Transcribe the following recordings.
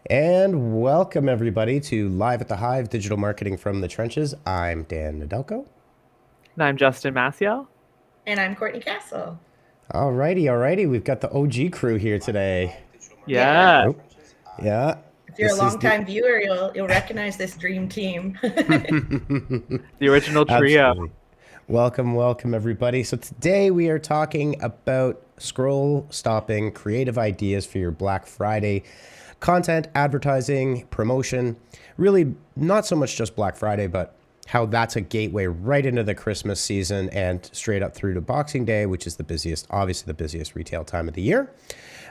And welcome everybody to Live at the Hive, Digital Marketing from the Trenches. I'm Dan Nadelko. And I'm Justin Maciel. And I'm Courtney Castle. Alrighty. We've got the OG crew here today. Yeah. Oh, yeah. If you're a This is longtime viewer, you'll recognize this dream team. The original trio. Absolutely. Welcome everybody. So today we are talking about scroll stopping creative ideas for your Black Friday content, advertising, promotion. Really not so much just Black Friday, but how that's a gateway right into the Christmas season and straight up through to Boxing Day, which is obviously the busiest retail time of the year.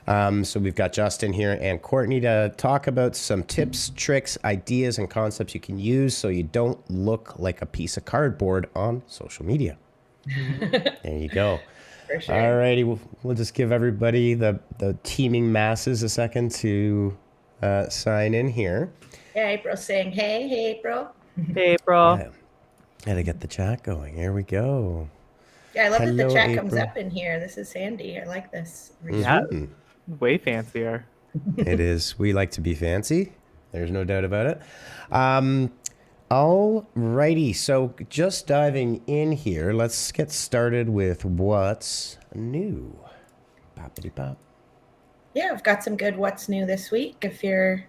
So we've got Justin here and Courtney to talk about some tips, tricks, ideas, and concepts you can use so you don't look like a piece of cardboard on social media. There you go. For sure. Alrighty, we'll just give everybody, the teeming masses, a second to sign in here. Yeah, April's saying, hey, April. Hey, April. Yeah. Gotta get the chat going. Here we go. Yeah, I love that the Hello, chat comes April. up in here. This is handy. I like this. Yeah. Way fancier. It is. We like to be fancy. There's no doubt about it. Alrighty, so just diving in here, let's get started with what's new. Boppity bop. Yeah, I've got some good what's new this week. If you're,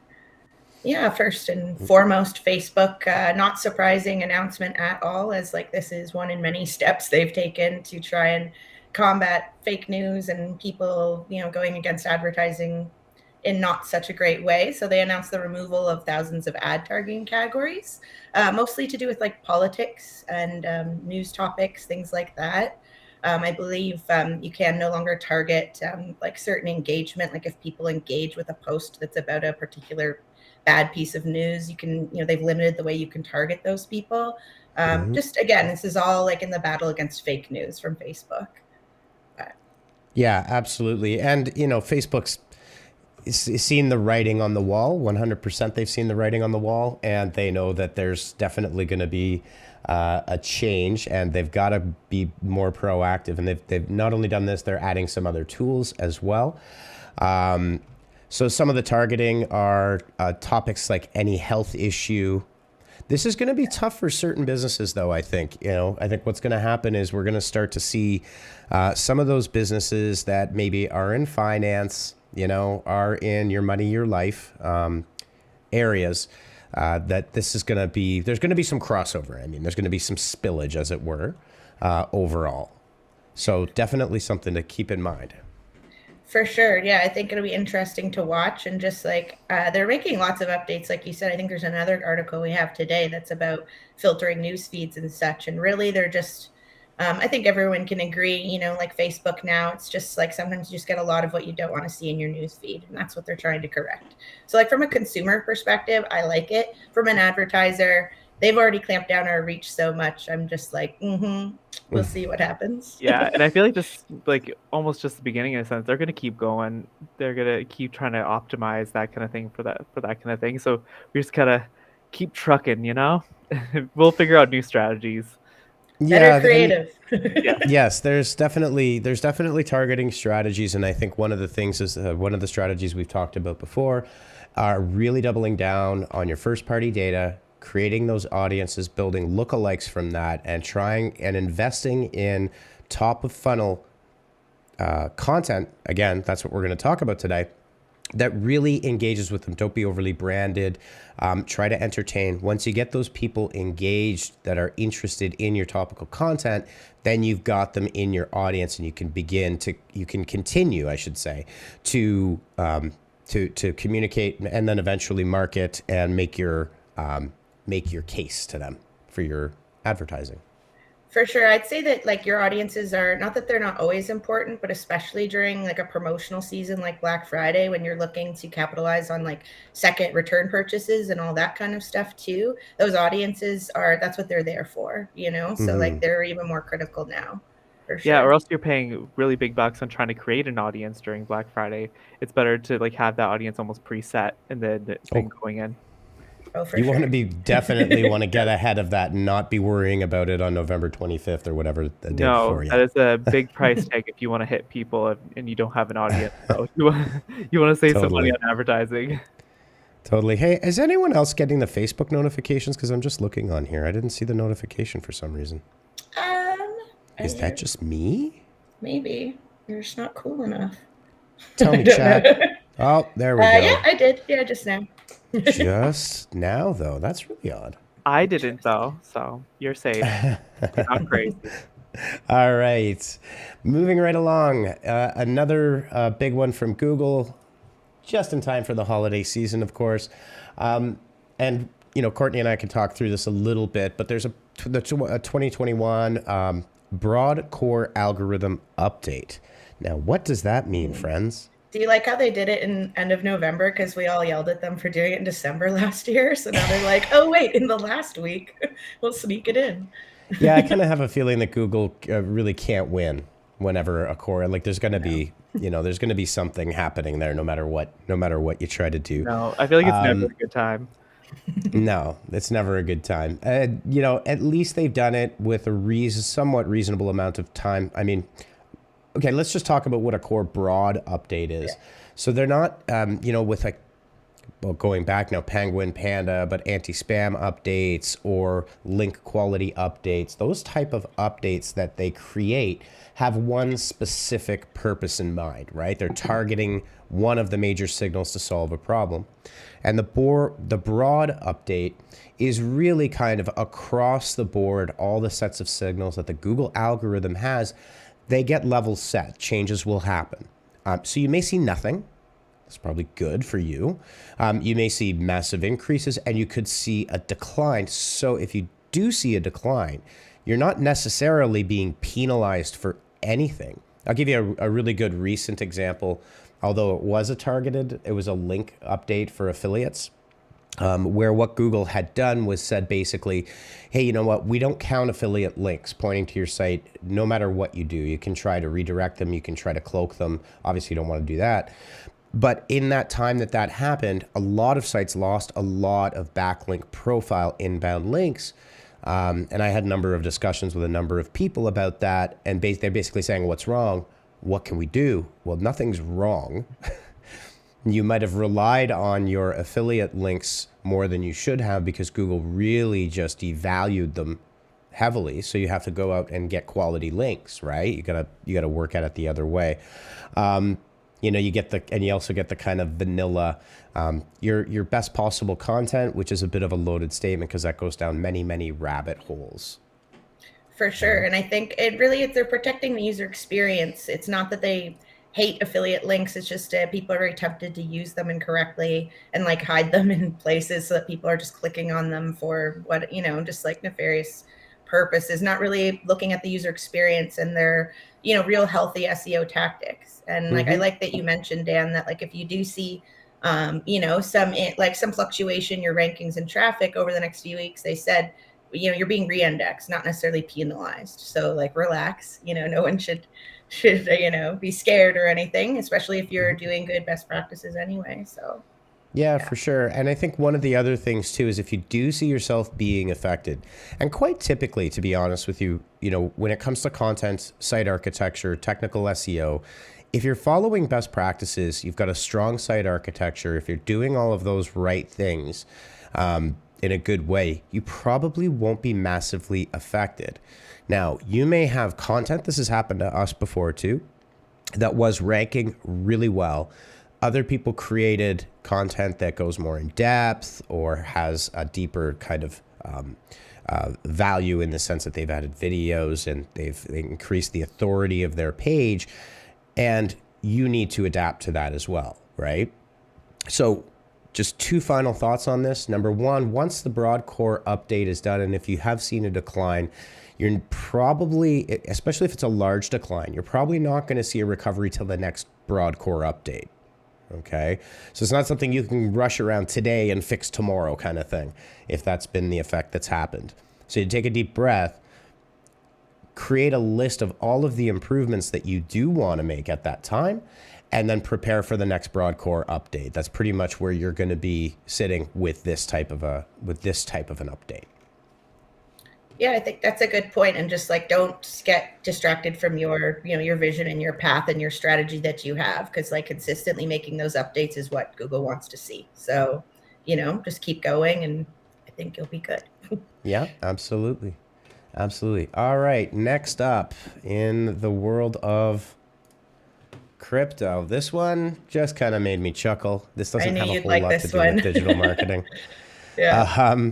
first and foremost, Facebook, not surprising announcement at all, as like this is one in many steps they've taken to try and combat fake news and people, going against advertising in not such a great way. So they announced the removal of thousands of ad targeting categories, mostly to do with like politics and news topics, things like that. I believe you can no longer target like certain engagement. Like if people engage with a post that's about a particular bad piece of news, you can, they've limited the way you can target those people. Just again, this is all like in the battle against fake news from Facebook. Yeah, absolutely. And, Facebook's seen the writing on the wall. 100% they've seen the writing on the wall, and they know that there's definitely going to be a change, and they've got to be more proactive. And they've not only done this, they're adding some other tools as well. So some of the targeting are topics like any health issue. This is going to be tough for certain businesses, though, I think. I think what's going to happen is we're going to start to see some of those businesses that maybe are in finance, are in your money, your life areas, that this is going to be, there's going to be some crossover. I mean, there's going to be some spillage, as it were, overall. So definitely something to keep in mind. For sure. Yeah, I think it'll be interesting to watch. And just like they're making lots of updates. Like you said, I think there's another article we have today that's about filtering news feeds and such. And really, they're just, I think everyone can agree, like Facebook now, it's just like sometimes you just get a lot of what you don't want to see in your news feed. And that's what they're trying to correct. So like from a consumer perspective, I like it. From an advertiser, they've already clamped down our reach so much. I'm just like, we'll see what happens. Yeah, and I feel like this, like almost just the beginning in a sense, they're gonna keep going. They're gonna keep trying to optimize that kind of thing for that kind of thing. So we just gotta keep trucking, We'll figure out new strategies. Better creative. Yes, there's definitely targeting strategies, and I think one of the things is one of the strategies we've talked about before are really doubling down on your first party data, creating those audiences, building lookalikes from that, and trying and investing in top of funnel content. Again, that's what we're going to talk about today. That really engages with them. Don't be overly branded. Try to entertain. Once you get those people engaged that are interested in your topical content, then you've got them in your audience, and you can continue, I should say, to communicate and then eventually market and make your case to them for your advertising. For sure. I'd say that like your audiences are not that they're not always important, but especially during like a promotional season like Black Friday, when you're looking to capitalize on like second return purchases and all that kind of stuff too. Those audiences that's what they're there for, So like they're even more critical now. For sure. Yeah, or else you're paying really big bucks on trying to create an audience during Black Friday. It's better to like have that audience almost preset and then going in. Oh, for you sure. want to definitely want to get ahead of that and not be worrying about it on November 25th or whatever the day before. No, that is a big price tag if you want to hit people and you don't have an audience. So you want to save some money on advertising. Totally. Hey, is anyone else getting the Facebook notifications? Because I'm just looking on here. I didn't see the notification for some reason. Is that just me? Maybe you're just not cool enough. Tell me, chat. Oh, there we go. Yeah, I did. Yeah, just now. Just now, though. That's really odd. I didn't though, so you're safe. I'm crazy. All right. Moving right along. Another big one from Google, just in time for the holiday season, of course. And, Courtney and I can talk through this a little bit, but there's a 2021 broad core algorithm update. Now, what does that mean, friends? Do you like how they did it in end of November? Because we all yelled at them for doing it in December last year. So now they're like, oh, wait, in the last week, we'll sneak it in. Yeah, I kind of have a feeling that Google really can't win whenever a core, like there's going to be, there's going to be something happening there no matter what you try to do. No, I feel like it's never a good time. No, it's never a good time. At least they've done it with a somewhat reasonable amount of time. I mean, okay, let's just talk about what a core broad update is. Yeah. So they're not, with going back now, Penguin, Panda, but anti-spam updates or link quality updates, those type of updates that they create have one specific purpose in mind, right? They're targeting one of the major signals to solve a problem. And the broad update is really kind of across the board, all the sets of signals that the Google algorithm has, they get level set. Changes will happen. So you may see nothing. That's probably good for you. You may see massive increases and you could see a decline. So if you do see a decline, you're not necessarily being penalized for anything. I'll give you a really good recent example. Although it was a link update for affiliates, where what Google had done was said basically, hey, you know what? We don't count affiliate links pointing to your site no matter what you do. You can try to redirect them. You can try to cloak them. Obviously, you don't want to do that. But in that time that happened, a lot of sites lost a lot of backlink profile inbound links. And I had a number of discussions with a number of people about that. And they're basically saying, what's wrong? What can we do? Well, nothing's wrong. You might have relied on your affiliate links more than you should have because Google really just devalued them heavily. So you have to go out and get quality links, right? You gotta work at it the other way. You also get the kind of vanilla, your best possible content, which is a bit of a loaded statement because that goes down many, many rabbit holes. For sure. And I think they're protecting the user experience. It's not that they hate affiliate links. It's just people are very tempted to use them incorrectly and hide them in places so that people are just clicking on them for what, just nefarious purposes, not really looking at the user experience and their, real healthy SEO tactics. And I like that you mentioned, Dan, that if you do see, some fluctuation in your rankings and traffic over the next few weeks, they said, you're being re-indexed, not necessarily penalized. So relax, no one should, be scared or anything, especially if you're doing good best practices anyway. So. Yeah, for sure. And I think one of the other things too is if you do see yourself being affected, and quite typically, to be honest with you, when it comes to content, site architecture, technical SEO, if you're following best practices, you've got a strong site architecture, if you're doing all of those right things, in a good way, you probably won't be massively affected. Now, you may have content, this has happened to us before too, that was ranking really well. Other people created content that goes more in depth or has a deeper kind of value in the sense that they've added videos and they've increased the authority of their page. And you need to adapt to that as well, right? So just two final thoughts on this. Number one, once the broad core update is done, and if you have seen a decline, you're probably, especially if it's a large decline, you're probably not going to see a recovery till the next broad core update. Okay, so it's not something you can rush around today and fix tomorrow kind of thing, if that's been the effect that's happened. So you take a deep breath, create a list of all of the improvements that you do want to make at that time, and then prepare for the next broad core update. That's pretty much where you're going to be sitting with this type of an update. Yeah, I think that's a good point. And just don't get distracted from your, your vision and your path and your strategy that you have, because consistently making those updates is what Google wants to see. So just keep going, and I think you'll be good. Yeah, absolutely. Absolutely. All right. Next up in the world of crypto. This one just kind of made me chuckle. This I doesn't knew have a you'd whole like lot to this do one. with digital marketing. Yeah.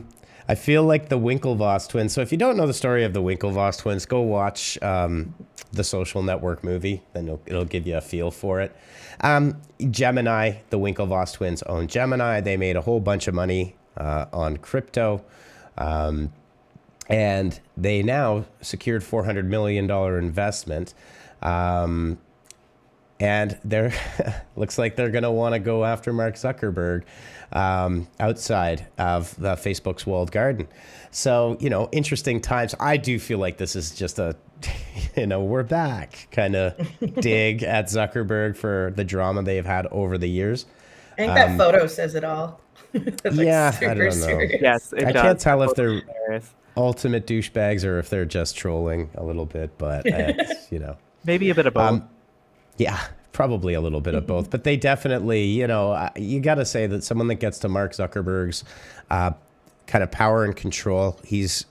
I feel like the Winklevoss twins. So if you don't know the story of the Winklevoss twins, go watch the Social Network movie. Then it'll give you a feel for it. Gemini, the Winklevoss twins own Gemini. They made a whole bunch of money on crypto. And they now secured $400 million investment. And they're looks like they're going to want to go after Mark Zuckerberg outside of the Facebook's walled garden. So, interesting times. I do feel like this is just a, we're back kind of dig at Zuckerberg for the drama they've had over the years. I think that photo says it all. Yeah, I don't know. Serious. Yes, it I does. can't tell That if they're photo's hilarious. ultimate douchebags or if they're just trolling a little bit, but it's, Maybe a bit of both. Yeah, probably a little bit of both, but they definitely, you got to say that someone that gets to Mark Zuckerberg's kind of power and control, he's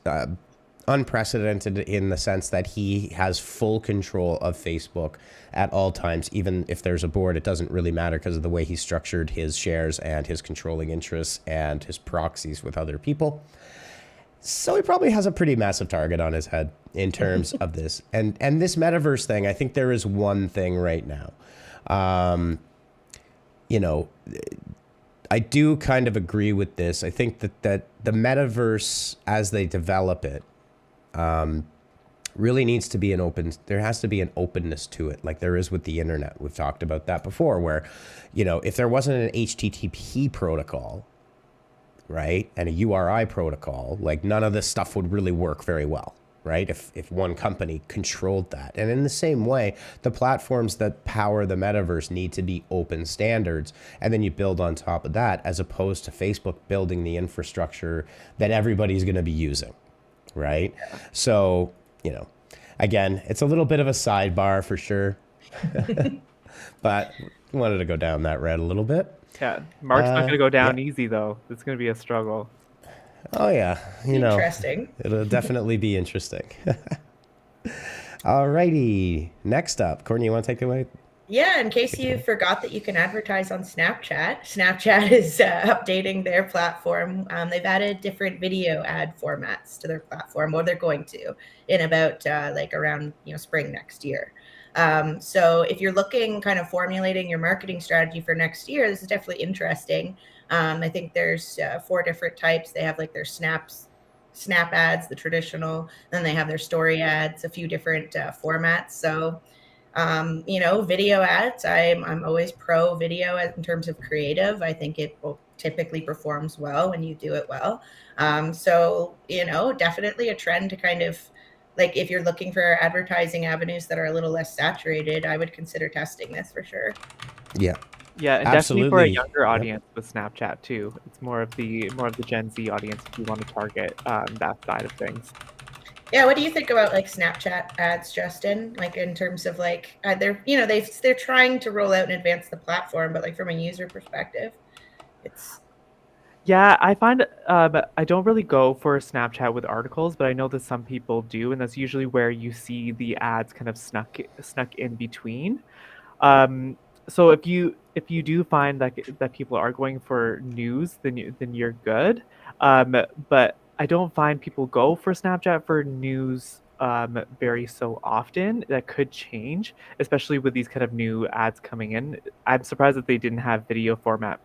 unprecedented in the sense that he has full control of Facebook at all times. Even if there's a board, it doesn't really matter because of the way he structured his shares and his controlling interests and his proxies with other people. So he probably has a pretty massive target on his head in terms of this. And this metaverse thing, I think there is one thing right now. I do kind of agree with this. I think that the metaverse, as they develop it, really needs to be there has to be an openness to it, like there is with the internet. We've talked about that before, where, if there wasn't an HTTP protocol, right, and a URI protocol, like none of this stuff would really work very well, right? If one company controlled that. And in the same way, the platforms that power the metaverse need to be open standards, and then you build on top of that, as opposed to Facebook building the infrastructure that everybody's going to be using, right? So, again, it's a little bit of a sidebar for sure, but wanted to go down that road a little bit. Yeah, Mark's not going to go down easy, though. It's going to be a struggle. Oh, yeah. Interesting. It'll definitely be interesting. All righty. Next up, Courtney, you want to take it away? Yeah, in case you forgot that you can advertise on Snapchat, Snapchat is updating their platform. They've added different video ad formats to their platform, or they're going to, in about around spring next year. So if you're looking, kind of formulating your marketing strategy for next year, this is definitely interesting. I think there's 4 different types. They have like their snap ads, the traditional, then they have their story ads, a few different formats. So, video ads, I'm always pro video in terms of creative. I think it typically performs well when you do it well. So, definitely a trend to kind of, like, if you're looking for advertising avenues that are a little less saturated, I would consider testing this for sure. Yeah. Yeah, and absolutely. Definitely for a younger audience with Snapchat too. It's more of the Gen Z audience if you want to target that side of things. Yeah, what do you think about like Snapchat ads, Justin? Like in terms of like they're trying to roll out and advance the platform, but like from a user perspective, it's. Yeah, I find I don't really go for Snapchat with articles, but I know that some people do, and that's usually where you see the ads kind of snuck in between. So if you do find that people are going for news, then you're good. But I don't find people go for Snapchat for news very so often. That could change, especially with these kind of new ads coming in. I'm surprised that they didn't have video format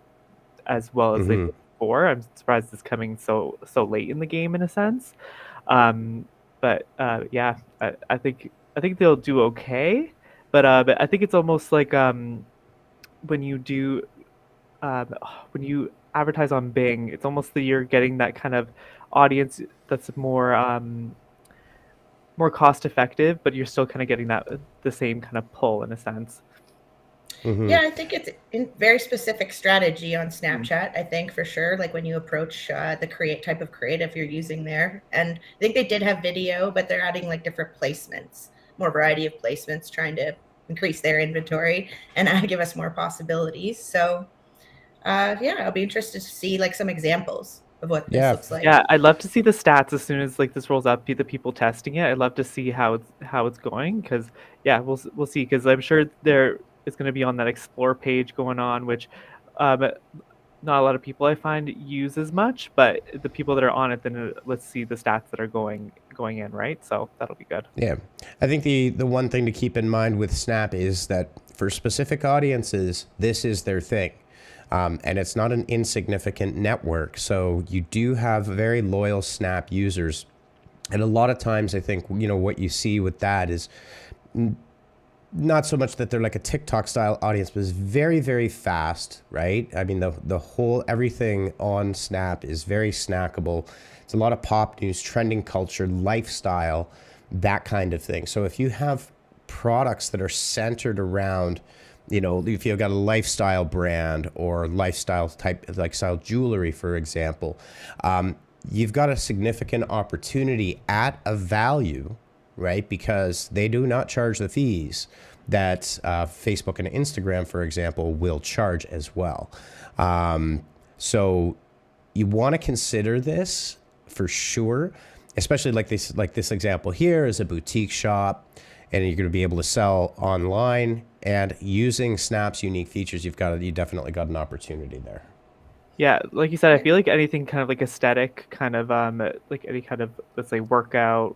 as well as they did before. I'm surprised it's coming so late in the game in a sense. But yeah, I think they'll do okay. But I think it's almost like when you advertise on Bing, it's almost that you're getting that kind of audience that's more cost effective, but you're still kind of getting the same kind of pull in a sense. Mm-hmm. Yeah, I think it's a very specific strategy on Snapchat, I think, for sure. Like when you approach the type of creative you're using there. And I think they did have video, but they're adding like different placements, more variety of placements, trying to increase their inventory and give us more possibilities. So Yeah, I'll be interested to see like some examples of what this Yeah. looks like. Yeah, I'd love to see the stats as soon as like this rolls out. The people testing it, I'd love to see how it's going because yeah, we'll see because I'm sure there is going to be on that explore page going on, which not a lot of people I find use as much, but the people that are on it, then let's see the stats that are going in, right? So that'll be good. Yeah. I think the one thing to keep in mind with Snap is that for specific audiences, this is their thing. And it's not an insignificant network. So you do have very loyal Snap users. And a lot of times I think, what you see with that is not so much that they're like a TikTok style audience, but it's very, very fast, right? I mean, the whole, everything on Snap is very snackable. It's a lot of pop news, trending culture, lifestyle, that kind of thing. So if you have products that are centered around, if you've got a lifestyle brand or lifestyle jewelry, for example, you've got a significant opportunity at a value, right? Because they do not charge the fees that Facebook and Instagram, for example, will charge as well. So you want to consider this for sure, especially like this example here is a boutique shop, and you're going to be able to sell online and using Snap's unique features. You definitely got an opportunity there. Yeah, like you said, I feel like anything kind of like aesthetic, kind of like any kind of, let's say, workout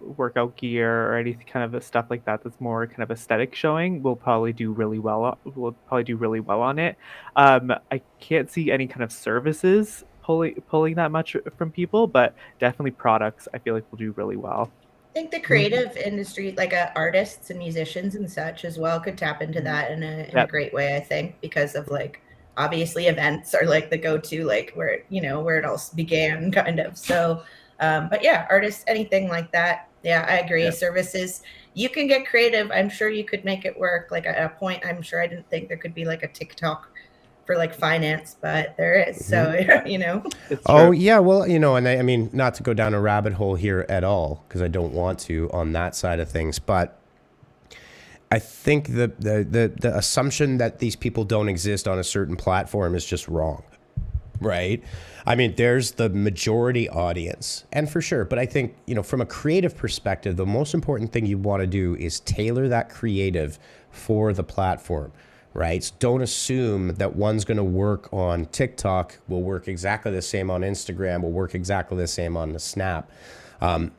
gear or any kind of stuff like that that's more kind of aesthetic showing will probably do really well. Will probably do really well on it. I can't see any kind of services pulling that much from people, but definitely products I feel like will do really well. I think the creative industry, like artists and musicians and such as well, could tap into that in a great way, I think, because of like, obviously events are like the go-to, like where it all began kind of. So, but yeah, artists, anything like that. Yeah, I agree. Yeah. Services, you can get creative. I'm sure you could make it work. Like at a point, I'm sure I didn't think there could be like a TikTok for like finance, but there is. So, Oh yeah, well, and I mean, not to go down a rabbit hole here at all, because I don't want to on that side of things, but I think the assumption that these people don't exist on a certain platform is just wrong, right? I mean, there's the majority audience, and for sure, but I think, from a creative perspective, the most important thing you want to do is tailor that creative for the platform. Right? So don't assume that one's going to work on TikTok, will work exactly the same on Instagram, will work exactly the same on the Snap.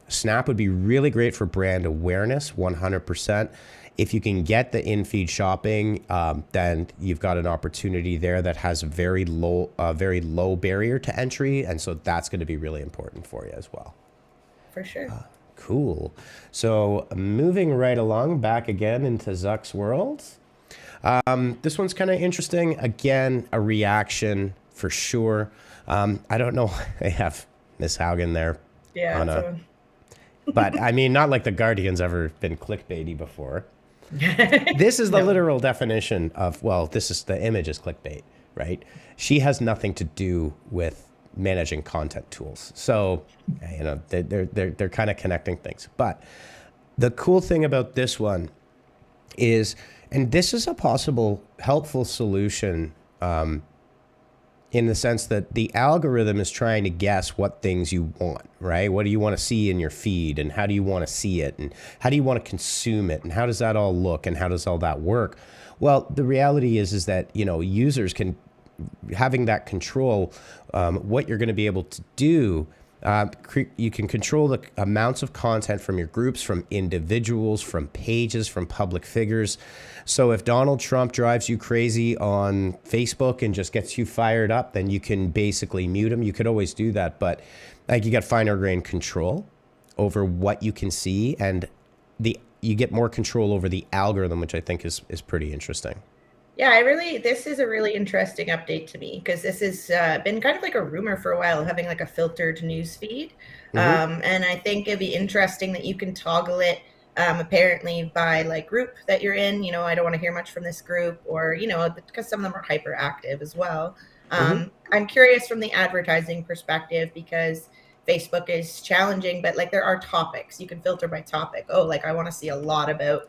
Snap would be really great for brand awareness, 100%. If you can get the in-feed shopping, then you've got an opportunity there that has a very low barrier to entry, and so that's going to be really important for you as well. For sure. Cool. So moving right along, back again into Zuck's world. This one's kind of interesting. Again, a reaction for sure. I don't know. They have Miss Haugen there. Yeah. But I mean, not like the Guardian's ever been clickbaity before. This is the literal definition of, the image is clickbait, right? She has nothing to do with managing content tools. So, they're kind of connecting things. But the cool thing about this one is, and this is a possible helpful solution in the sense that the algorithm is trying to guess what things you want, right? What do you want to see in your feed, and how do you want to see it, and how do you want to consume it, and how does that all look, and how does all that work? Well, the reality is that, users can, having that control, what you're going to be able to do, you can control the amounts of content from your groups, from individuals, from pages, from public figures. So if Donald Trump drives you crazy on Facebook and just gets you fired up, then you can basically mute him. You could always do that, but like you got finer grained control over what you can see, and you get more control over the algorithm, which I think is pretty interesting. Yeah, this is a really interesting update to me, because this has been kind of like a rumor for a while, having like a filtered news feed. And I think it'd be interesting that you can toggle it apparently by like group that you're in. I don't want to hear much from this group, or, because some of them are hyperactive as well. I'm curious from the advertising perspective, because Facebook is challenging, but like there are topics you can filter by topic. Oh, like I want to see a lot about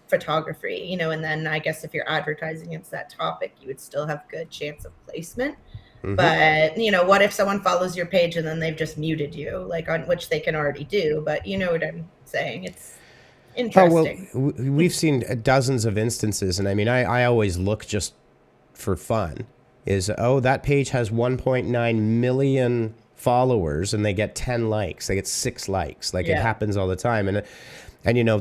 photography, and then I guess if you're advertising against that topic, you would still have good chance of placement. But, what if someone follows your page and then they've just muted you, like on which they can already do, but you know what I'm saying? It's interesting. Oh, well, we've seen dozens of instances. And I mean, I always look just for fun is, that page has 1.9 million followers and they get 10 likes. They get 6 likes. Like it happens all the time. And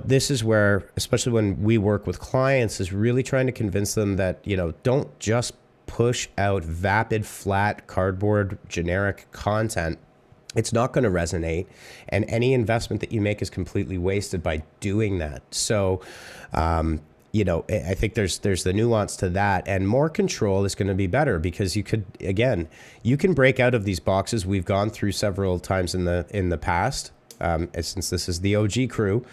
this is where, especially when we work with clients, is really trying to convince them that, don't just push out vapid, flat, cardboard, generic content. It's not going to resonate. And any investment that you make is completely wasted by doing that. So, I think there's the nuance to that, and more control is going to be better because you can break out of these boxes. We've gone through several times in the past. Since this is the OG crew,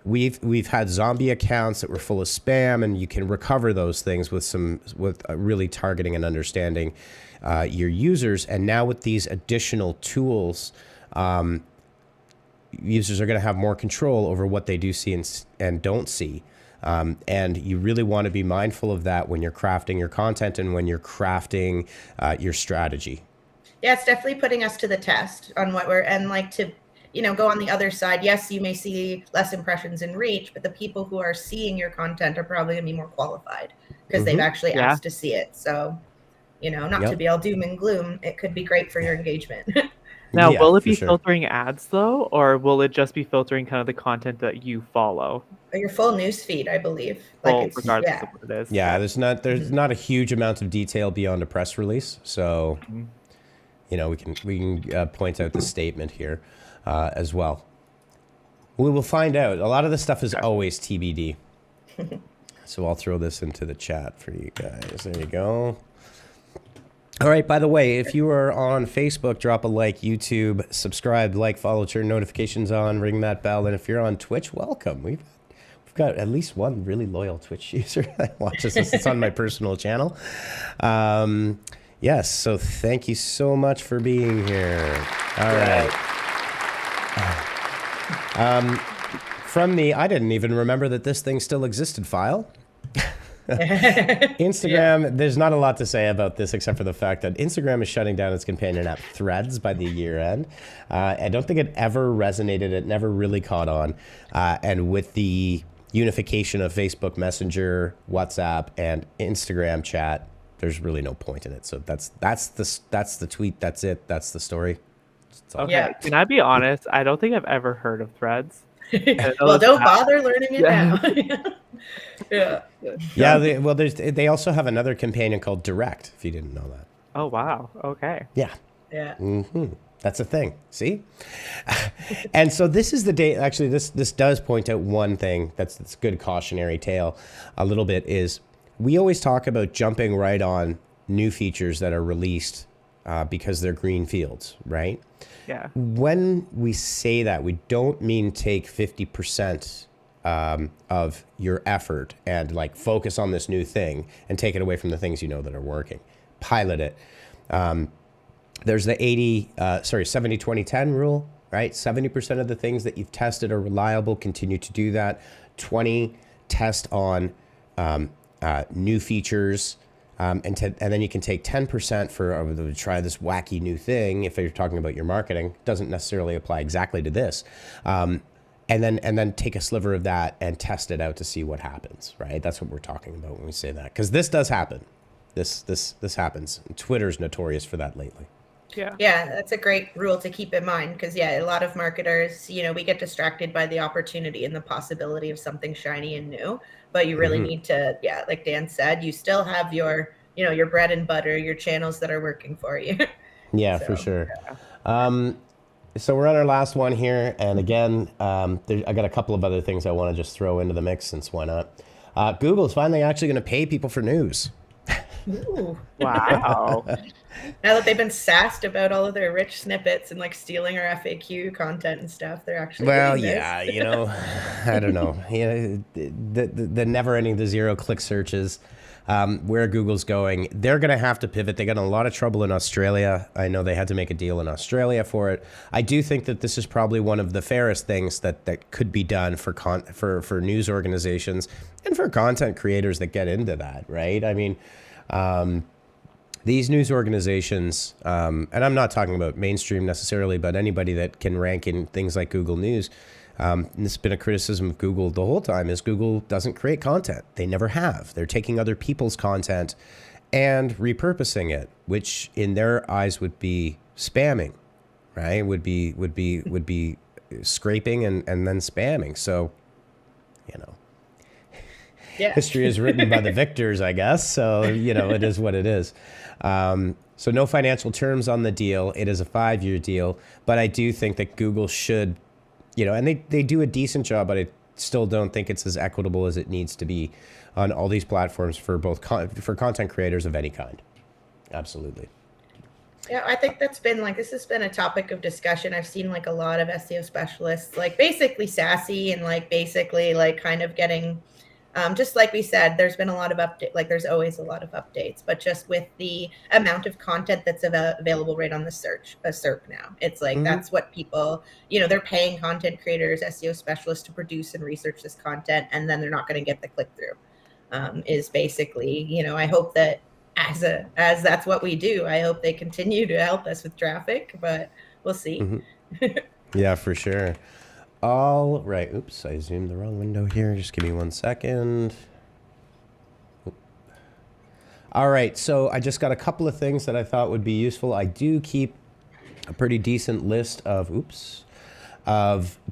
we've had zombie accounts that were full of spam, and you can recover those things with really targeting and understanding your users. And now with these additional tools, users are going to have more control over what they do see and don't see. And you really want to be mindful of that when you're crafting your content and when you're crafting your strategy. Yeah, it's definitely putting us to the test on what to go on the other side. Yes, you may see less impressions and reach, but the people who are seeing your content are probably going to be more qualified because they've actually asked to see it. So, not to be all doom and gloom, it could be great for your engagement. Now, will it be filtering ads though, or will it just be filtering kind of the content that you follow? Your full news feed, I believe. Regardless of what it is. Yeah, there's not a huge amount of detail beyond a press release. So, we can point out the statement here. As well. We will find out. A lot of this stuff is always TBD. So I'll throw this into the chat for you guys. There you go. All right, by the way, if you are on Facebook, drop a like, YouTube, subscribe, follow, turn notifications on, ring that bell. And if you're on Twitch, welcome. We've got at least one really loyal Twitch user that watches us. It's on my personal channel. Yes, so thank you so much for being here. All right. From the I didn't even remember that this thing still existed file. Instagram, there's not a lot to say about this except for the fact that Instagram is shutting down its companion app Threads by the year end. I don't think it ever resonated. It never really caught on. And with the unification of Facebook Messenger, WhatsApp, and Instagram chat, there's really no point in it. So that's the tweet. That's it. That's the story. Okay. Yeah. Can I be honest? I don't think I've ever heard of Threads. Well, don't bother learning it now. They also have another companion called Direct, if you didn't know that. Oh, wow. Okay. Yeah. That's a thing. See? And so this is the day. Actually, this does point out one thing that's a good cautionary tale a little bit is we always talk about jumping right on new features that are released because they're green fields, right? Yeah. When we say that, we don't mean take 50% of your effort and focus on this new thing and take it away from the things that are working. Pilot it. There's the 70-20-10 rule, right? 70% of the things that you've tested are reliable. Continue to do that. 20 test on new features. And then you can take 10% for try this wacky new thing. If you're talking about your marketing, doesn't necessarily apply exactly to this. And then take a sliver of that and test it out to see what happens. Right? That's what we're talking about when we say that, because this does happen. This happens. And Twitter's notorious for that lately. Yeah, that's a great rule to keep in mind because a lot of marketers, we get distracted by the opportunity and the possibility of something shiny and new. But you really need to, like Dan said, you still have your bread and butter, your channels that are working for you. Yeah, for sure. So we're on our last one here. And again, I got a couple of other things I want to just throw into the mix since why not? Google's finally actually going to pay people for news. Ooh. Wow. Now that they've been sassed about all of their rich snippets and like stealing our FAQ content and stuff, they're actually Well, doing this. yeah, I don't know. The never-ending, the zero-click searches, where Google's going, they're going to have to pivot. They got in a lot of trouble in Australia. I know they had to make a deal in Australia for it. I do think that this is probably one of the fairest things that could be done for news organizations and for content creators that get into that, right? I mean, these news organizations, and I'm not talking about mainstream necessarily, but anybody that can rank in things like Google News, and this has been a criticism of Google the whole time, is Google doesn't create content. They never have. They're taking other people's content and repurposing it, which in their eyes would be spamming, right? Would be scraping and then spamming. So, Yeah. history is written by the victors, I guess. So, it is what it is. So no financial terms on the deal. It is a 5-year deal, but I do think that Google should, and they do a decent job, but I still don't think it's as equitable as it needs to be on all these platforms for both for content creators of any kind. Absolutely. Yeah, I think this has been a topic of discussion. I've seen like a lot of SEO specialists, like basically sassy and like basically like kind of getting, just like we said, there's been a lot of there's always a lot of updates, but just with the amount of content that's available right on the SERP now, it's like, that's what people, they're paying content creators, SEO specialists to produce and research this content, and then they're not going to get the click through, is basically, I hope that as that's what we do, I hope they continue to help us with traffic, but we'll see. Yeah, for sure. All right. Oops, I zoomed the wrong window here. Just give me 1 second. All right. So I just got a couple of things that I thought would be useful. I do keep a pretty decent list of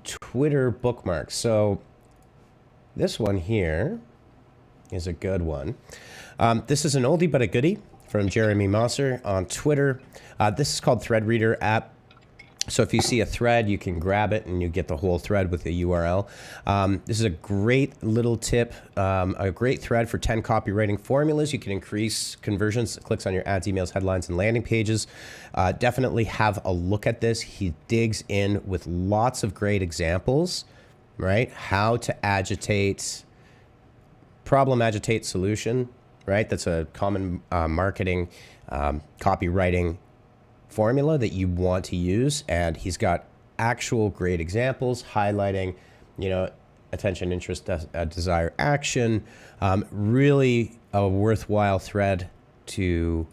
Twitter bookmarks. So this one here is a good one. This is an oldie but a goodie from Jeremy Mosser on Twitter. This is called Threadreader app. So if you see a thread, you can grab it and you get the whole thread with the URL. This is a great little tip, a great thread for 10 copywriting formulas. You can increase conversions, clicks on your ads, emails, headlines, and landing pages. Definitely have a look at this. He digs in with lots of great examples, right? How to agitate, problem, agitate, solution, right? That's a common marketing, copywriting formula that you want to use, and he's got actual great examples highlighting, attention, interest, desire, action. Really a worthwhile thread to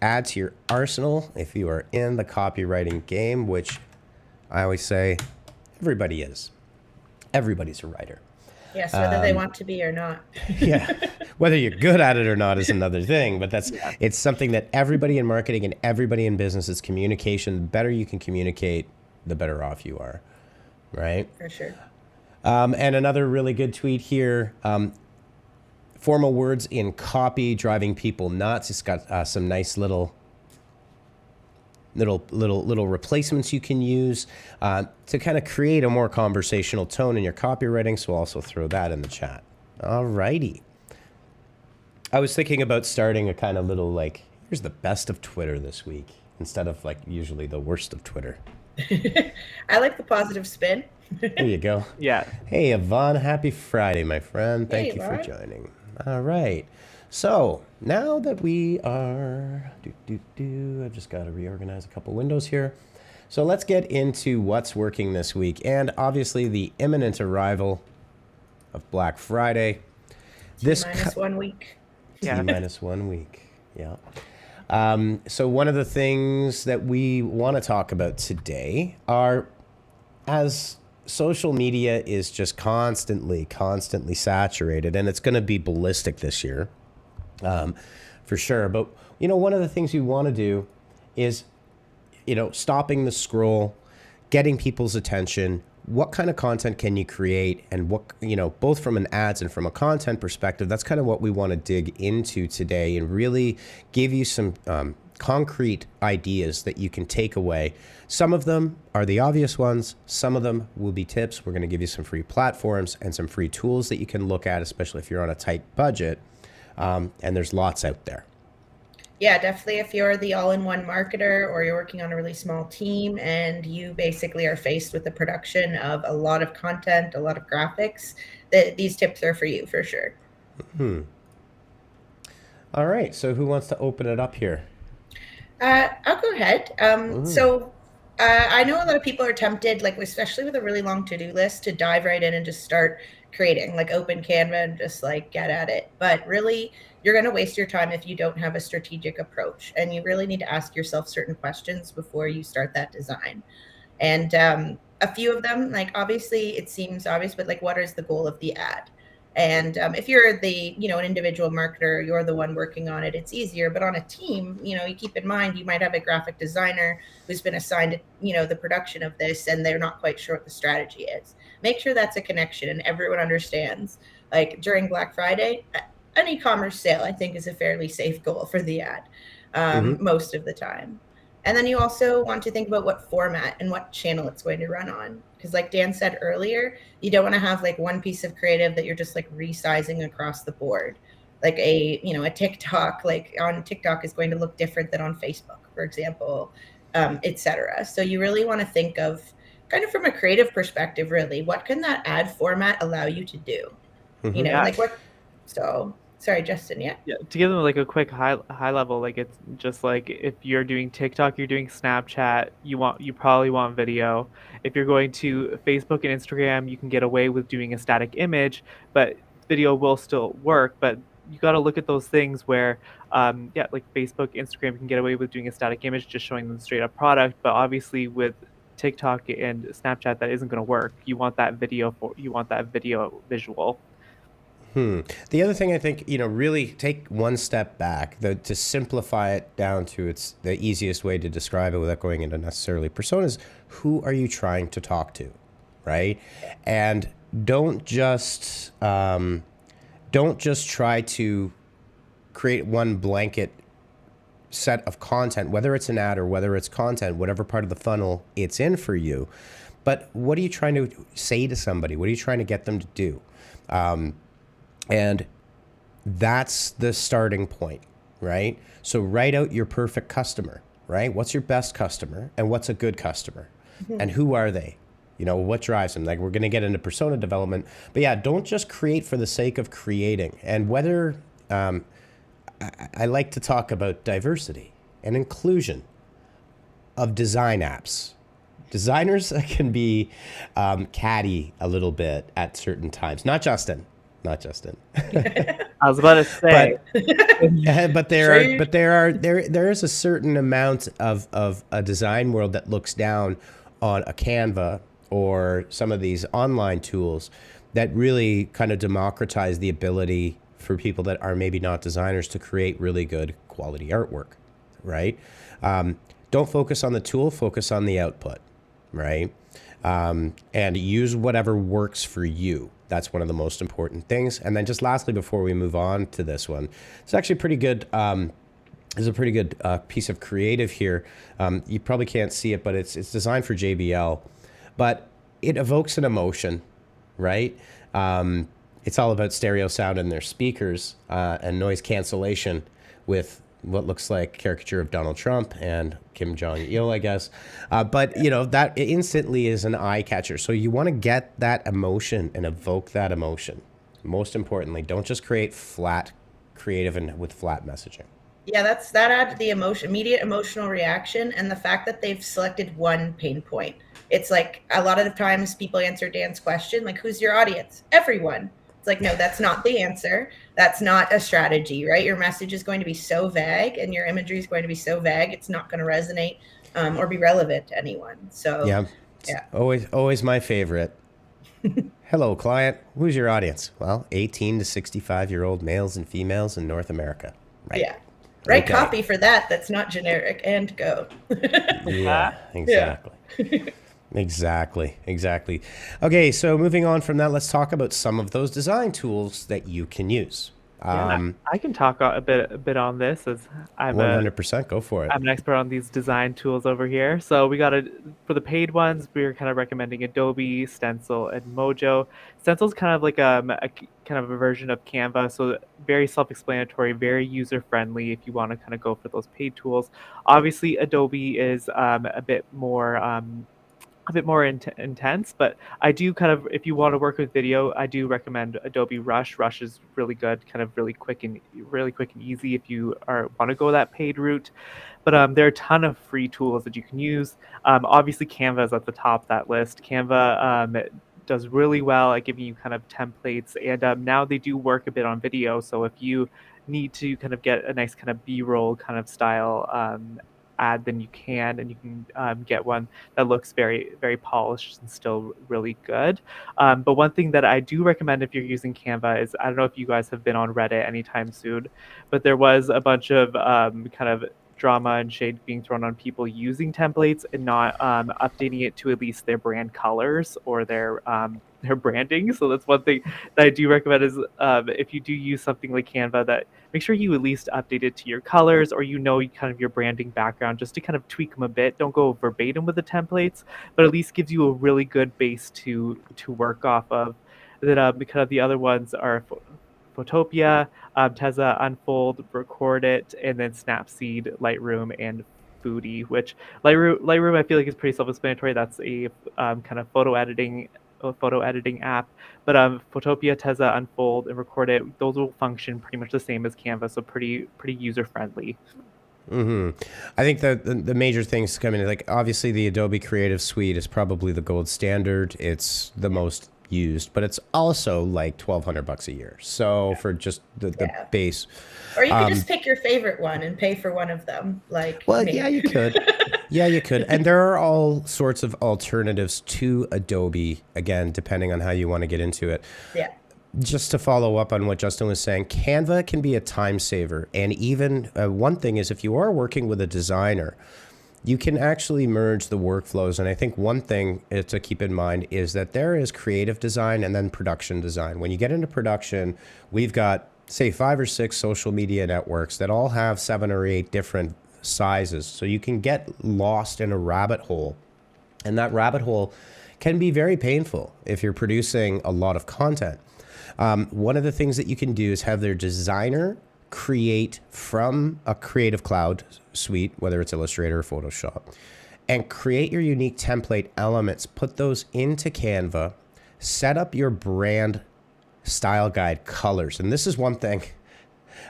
add to your arsenal if you are in the copywriting game, which I always say everybody is. Everybody's a writer. Yes, whether they want to be or not. Yeah, whether you're good at it or not is another thing, but it's something that everybody in marketing and everybody in business is communication. The better you can communicate, the better off you are, right? For sure. And another really good tweet here, formal words in copy driving people nuts. It's got some nice little replacements you can use to kind of create a more conversational tone in your copywriting. So I'll also throw that in the chat. All righty. I was thinking about starting a kind of little here's the best of Twitter this week instead of usually the worst of Twitter. I like the positive spin. There you go. Yeah. Hey, Yvonne, happy Friday, my friend. Thank you for joining. All right. So now that we are, I've just got to reorganize a couple windows here. So let's get into what's working this week. And obviously the imminent arrival of Black Friday. Minus 1 week. Yeah. Minus 1 week. Yeah. So one of the things that we want to talk about today are, as social media is just constantly saturated, and it's going to be ballistic this year. For sure. But, one of the things we want to do is, stopping the scroll, getting people's attention. What kind of content can you create? And what, both from an ads and from a content perspective, that's kind of what we want to dig into today and really give you some concrete ideas that you can take away. Some of them are the obvious ones. Some of them will be tips. We're going to give you some free platforms and some free tools that you can look at, especially if you're on a tight budget. and there's lots out there. Yeah, definitely. If you're the all-in-one marketer or you're working on a really small team and you basically are faced with the production of a lot of content, a lot of graphics, these tips are for you for sure. All right. So who wants to open it up here? I'll go ahead. I know a lot of people are tempted, like especially with a really long to-do list, to dive right in and just start creating, like open Canva and just like get at it. But really, you're going to waste your time if you don't have a strategic approach, and you really need to ask yourself certain questions before you start that design. And a few of them, like obviously it seems obvious, but like what is the goal of the ad? And if you're the, an individual marketer, you're the one working on it, it's easier. But on a team, you keep in mind, you might have a graphic designer who's been assigned, the production of this, and they're not quite sure what the strategy is. Make sure that's a connection and everyone understands. Like during Black Friday, an e-commerce sale, I think, is a fairly safe goal for the ad most of the time. And then you also want to think about what format and what channel it's going to run on. Because like Dan said earlier, you don't want to have like one piece of creative that you're just like resizing across the board. Like a TikTok, like on TikTok is going to look different than on Facebook, for example, etc. So you really want to think of kind of from a creative perspective, really, what can that ad format allow you to do? Like what, so... Sorry, Justin, yeah? Yeah, to give them like a quick high level, like it's just like if you're doing TikTok, you're doing Snapchat, you probably want video. If you're going to Facebook and Instagram, you can get away with doing a static image, but video will still work. But you got to look at those things where, like Facebook, Instagram can get away with doing a static image, just showing them straight up product. But obviously with TikTok and Snapchat, that isn't going to work. You want that video visual. The other thing I think, really take one step back, to simplify it down to the easiest way to describe it without going into necessarily personas. Who are you trying to talk to, right? And don't just try to create one blanket set of content, whether it's an ad or whether it's content, whatever part of the funnel it's in for you. But what are you trying to say to somebody? What are you trying to get them to do? And that's the starting point, right? So write out your perfect customer, right? What's your best customer and what's a good customer? And who are they? What drives them? Like we're going to get into persona development, but yeah, don't just create for the sake of creating. And whether, I like to talk about diversity and inclusion of design apps. Designers can be catty a little bit at certain times. Not Justin. I was about to say, but there is a certain amount of a design world that looks down on a Canva or some of these online tools that really kind of democratize the ability for people that are maybe not designers to create really good quality artwork, right? Don't focus on the tool, focus on the output, right? And use whatever works for you. That's one of the most important things. And then just lastly, before we move on to this one, it's actually pretty good. There's a pretty good piece of creative here. You probably can't see it, but it's designed for JBL, but it evokes an emotion, right? It's all about stereo sound in their speakers and noise cancellation with what looks like a caricature of Donald Trump and Kim Jong-il, I guess. But, that instantly is an eye catcher. So you want to get that emotion and evoke that emotion. Most importantly, don't just create flat creative and with flat messaging. Yeah, that adds the immediate emotional reaction and the fact that they've selected one pain point. It's like a lot of the times people answer Dan's question, like, who's your audience? Everyone. It's like, no, that's not the answer. That's not a strategy, right? Your message is going to be so vague and your imagery is going to be so vague, it's not going to resonate or be relevant to anyone. So yeah. Always my favorite. Hello, client. Who's your audience? Well, 18 to 65-year-old males and females in North America. Right. Yeah. Write copy for that. That's not generic, and go. Yeah, exactly. Yeah. Exactly. Okay, so moving on from that, let's talk about some of those design tools that you can use, Yeah, I can talk a bit on this as I'm a 100%, go for it. I'm an expert on these design tools over here. So we got for the paid ones, we're kind of recommending Adobe, Stencil, and Mojo. Stencil's kind of like kind of a version of Canva, so very self-explanatory, very user-friendly if you want to kind of go for those paid tools. Obviously, Adobe is a bit more intense, but I do kind of, if you want to work with video, I do recommend Adobe Rush. Rush is really good, kind of really quick and easy if you want to go that paid route. But there are a ton of free tools that you can use. Obviously, Canva is at the top of that list. Canva does really well at giving you kind of templates, and now they do work a bit on video. So if you need to kind of get a nice kind of B-roll kind of style ad, then you can, and you can get one that looks very, very polished and still really good. But one thing that I do recommend if you're using Canva is, I don't know if you guys have been on Reddit anytime soon, but there was a bunch of kind of drama and shade being thrown on people using templates and not updating it to at least their brand colors or their branding. So that's one thing that I do recommend is if you do use something like Canva, that make sure you at least update it to your colors, or kind of your branding background, just to kind of tweak them a bit. Don't go verbatim with the templates, but at least gives you a really good base to work off of. Then kind of the other ones are Photopia, Teza, Unfold, Record It, and then Snapseed, Lightroom, and Foodie. Which Lightroom I feel like is pretty self-explanatory. That's a kind of photo editing app. But Photopia, Teza, Unfold, and Record It, those will function pretty much the same as Canva, so pretty user friendly. I think that the major things coming in, like obviously the Adobe Creative Suite is probably the gold standard. It's the most used, but it's also like $1,200 a year. So for just the base, or you could just pick your favorite one and pay for one of them. Well, me. yeah, you could. Yeah, you could. And there are all sorts of alternatives to Adobe, again, depending on how you want to get into it. Yeah. Just to follow up on what Justin was saying, Canva can be a time saver. And even one thing is, if you are working with a designer, you can actually merge the workflows. And I think one thing to keep in mind is that there is creative design and then production design. When you get into production, we've got, say, 5 or 6 social media networks that all have 7 or 8 different sizes. So you can get lost in a rabbit hole. And that rabbit hole can be very painful if you're producing a lot of content. One of the things that you can do is have their designer create from a Creative Cloud suite, whether it's Illustrator or Photoshop, and create your unique template elements, put those into Canva, set up your brand style guide colors. And this is one thing,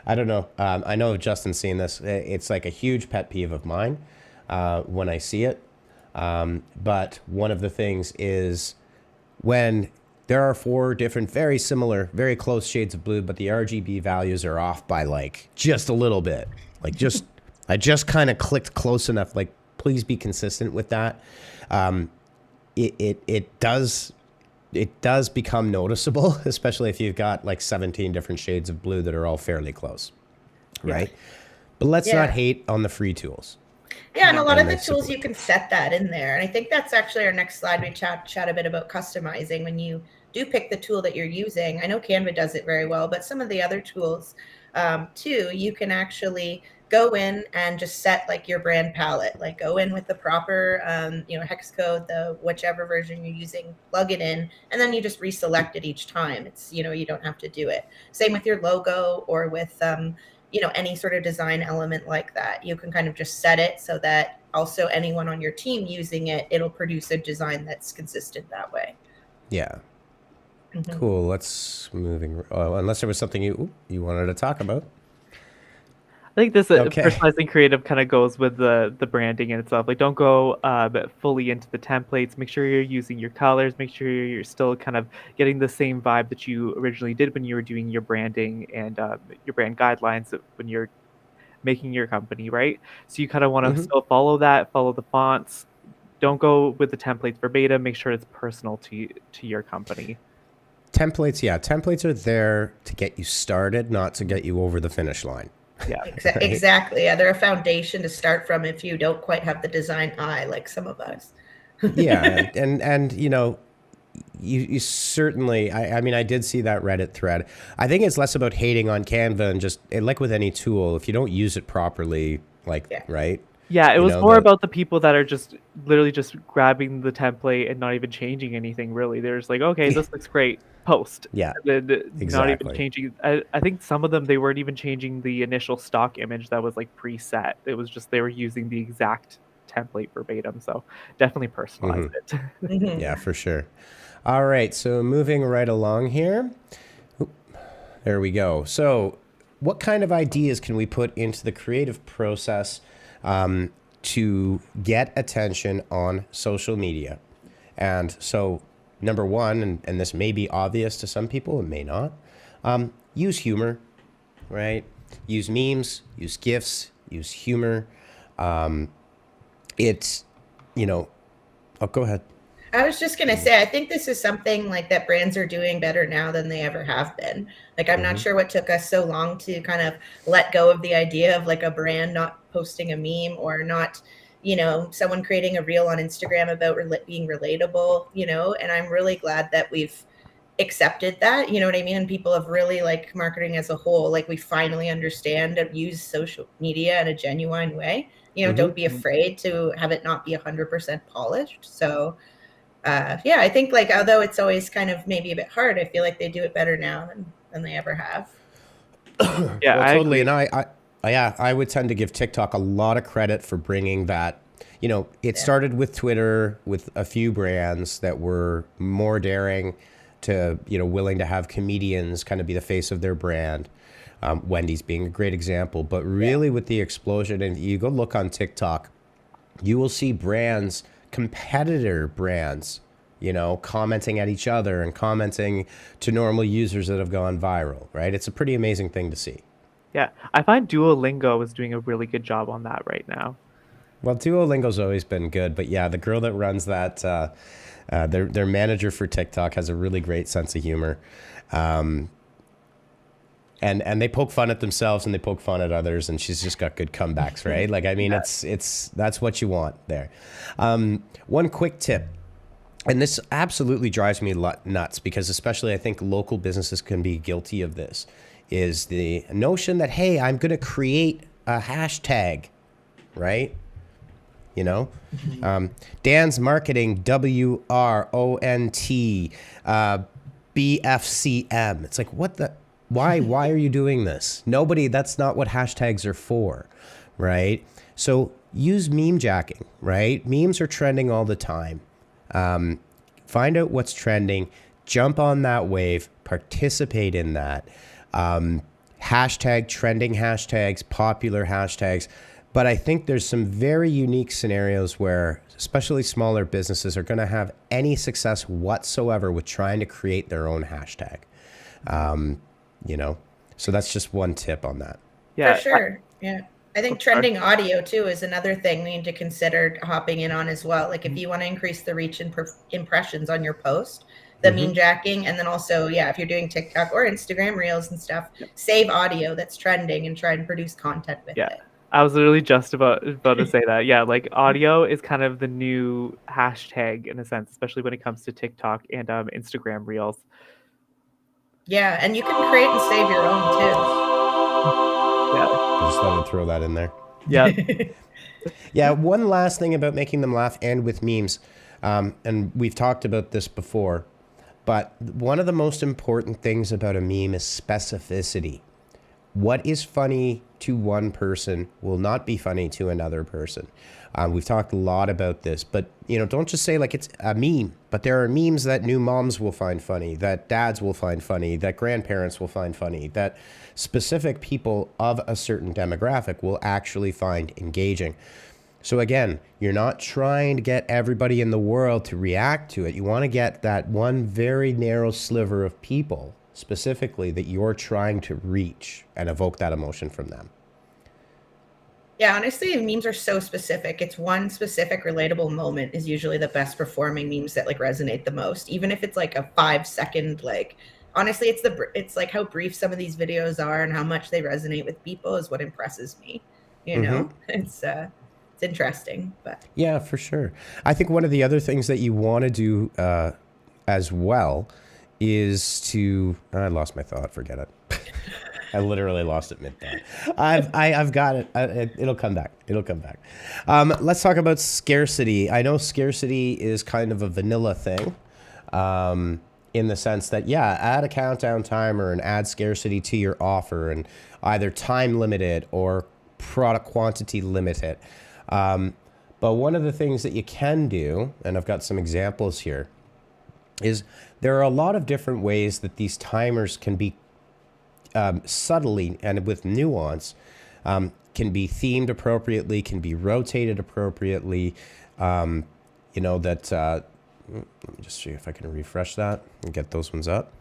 I don't know, I know Justin's seen this. It's like a huge pet peeve of mine when I see it. But one of the things is when there are 4 different, very similar, very close shades of blue, but the RGB values are off by like just a little bit. Like I just kind of clicked close enough. Like, please be consistent with that. It does become noticeable, especially if you've got like 17 different shades of blue that are all fairly close, right? But let's not hate on the free tools. Yeah, and a lot of the tools you can set that in there. And I think that's actually our next slide. We chat a bit about customizing when you do pick the tool that you're using. I know Canva does it very well, but some of the other tools too, you can actually go in and just set like your brand palette, like go in with the proper hex code, the whichever version you're using, plug it in, and then you just reselect it each time. It's, you don't have to do it. Same with your logo or with any sort of design element like that. You can kind of just set it so that also anyone on your team using it, it'll produce a design that's consistent that way. Yeah. Mm-hmm. Cool. Let's moving. Unless there was something you wanted to talk about. I think this personalizing creative kind of goes with the branding in itself. Like, don't go fully into the templates. Make sure you're using your colors. Make sure you're still kind of getting the same vibe that you originally did when you were doing your branding and your brand guidelines when you're making your company, right? So you kind of want to still follow the fonts. Don't go with the templates verbatim. Make sure it's personal to your company. Templates are there to get you started, not to get you over the finish line. Yeah, exactly. Yeah, they're a foundation to start from if you don't quite have the design eye like some of us. Yeah, and you certainly, I mean, I did see that Reddit thread. I think it's less about hating on Canva and just like with any tool, if you don't use it properly, like, Yeah. right? Yeah, it You was know, more the, about the people that are just literally just grabbing the template and not even changing anything really. They're just like, okay, this looks great, post. yeah, And then not even exactly. changing. I think some of them, they weren't even changing the initial stock image that was like preset. It was just they were using the exact template verbatim. So definitely personalize Hmm. it. Yeah, Mhm. for sure. All right, so moving right along here. Oop, there we go. So what kind of ideas can we put into the creative process to get attention on social media? And so, number one, and this may be obvious to some people, it may not, use humor, right? Use memes, use GIFs, use humor. It's, you know, oh, go ahead. I was just going to say, I think this is something like that brands are doing better now than they ever have been. Like, I'm not Hmm. sure what took us so long to kind of let go of the idea of like a brand not posting a meme or not, someone creating a reel on Instagram about being relatable, and I'm really glad that we've accepted that, you know what I mean? And people have really like marketing as a whole, like we finally understand and use social media in a genuine way. Hmm. Don't be afraid to have it not be 100% polished. So, yeah, I think like although it's always kind of maybe a bit hard, I feel like they do it better now than they ever have. Yeah, Well, I totally. agree. And yeah, I would tend to give TikTok a lot of credit for bringing that. You know, it Yeah. started with Twitter with a few brands that were more daring to, willing to have comedians kind of be the face of their brand. Wendy's being a great example, but Yeah. really with the explosion, and you go look on TikTok, you will see brands, competitor brands, commenting at each other and commenting to normal users that have gone viral, right? It's a pretty amazing thing to see. Yeah, I find Duolingo is doing a really good job on that right now. Well, Duolingo's always been good, but yeah, the girl that runs that, their manager for TikTok has a really great sense of humor, and they poke fun at themselves and they poke fun at others, and she's just got good comebacks, right? Like, I mean, Yeah. it's that's what you want there. One quick tip, and this absolutely drives me nuts because especially I think local businesses can be guilty of this, is the notion that, hey, I'm going to create a hashtag, right? You know, Dan's marketing WRONT BFCM. It's like, what the? Why are you doing this? Nobody. That's not what hashtags are for, right? So use meme jacking, right? Memes are trending all the time. Find out what's trending, jump on that wave, participate in that. Hashtag trending hashtags, popular hashtags. But I think there's some very unique scenarios where especially smaller businesses are going to have any success whatsoever with trying to create their own hashtag. You know, so that's just one tip on that. For Yeah. sure. Yeah. I think Sorry. trending audio too is another thing we need to consider hopping in on as well. Like if you want to increase the reach and impressions on your post, the Mm-hmm. meme jacking, and then also, yeah, if you're doing TikTok or Instagram reels and stuff, Yep. save audio that's trending and try and produce content with Yeah. it. I was literally just about to say that. Yeah, like audio is kind of the new hashtag in a sense, especially when it comes to TikTok and Instagram Reels. Yeah, and you can create and save your Yeah. I just thought I'd throw that in there. Yeah. own too. Yeah, one last thing about making them laugh and with memes, and we've talked about this before, but one of the most important things about a meme is specificity. What is funny to one person will not be funny to another person. We've talked a lot about this, but don't just say like it's a meme. But there are memes that new moms will find funny, that dads will find funny, that grandparents will find funny, that specific people of a certain demographic will actually find engaging. So again, you're not trying to get everybody in the world to react to it. You want to get that one very narrow sliver of people specifically that you're trying to reach and evoke that emotion from them. Yeah, honestly, memes are so specific. It's one specific relatable moment is usually the best performing memes that like resonate the most, even if it's like a 5 second like. Honestly, it's like how brief some of these videos are and how much they resonate with people is what impresses me. It's interesting, but Yeah, for sure. I think one of the other things that you want to do as well is to, I lost my thought, forget it. I literally lost it mid-thought. I've got it. It'll come back. It'll come back. Let's talk about scarcity. I know scarcity is kind of a vanilla thing, in the sense that, yeah, add a countdown timer and add scarcity to your offer and either time limit it or product quantity limit it. But one of the things that you can do, and I've got some examples here, is there are a lot of different ways that these timers can be subtly and with nuance, can be themed appropriately, can be rotated appropriately. Let me just see if I can refresh that and get those ones up.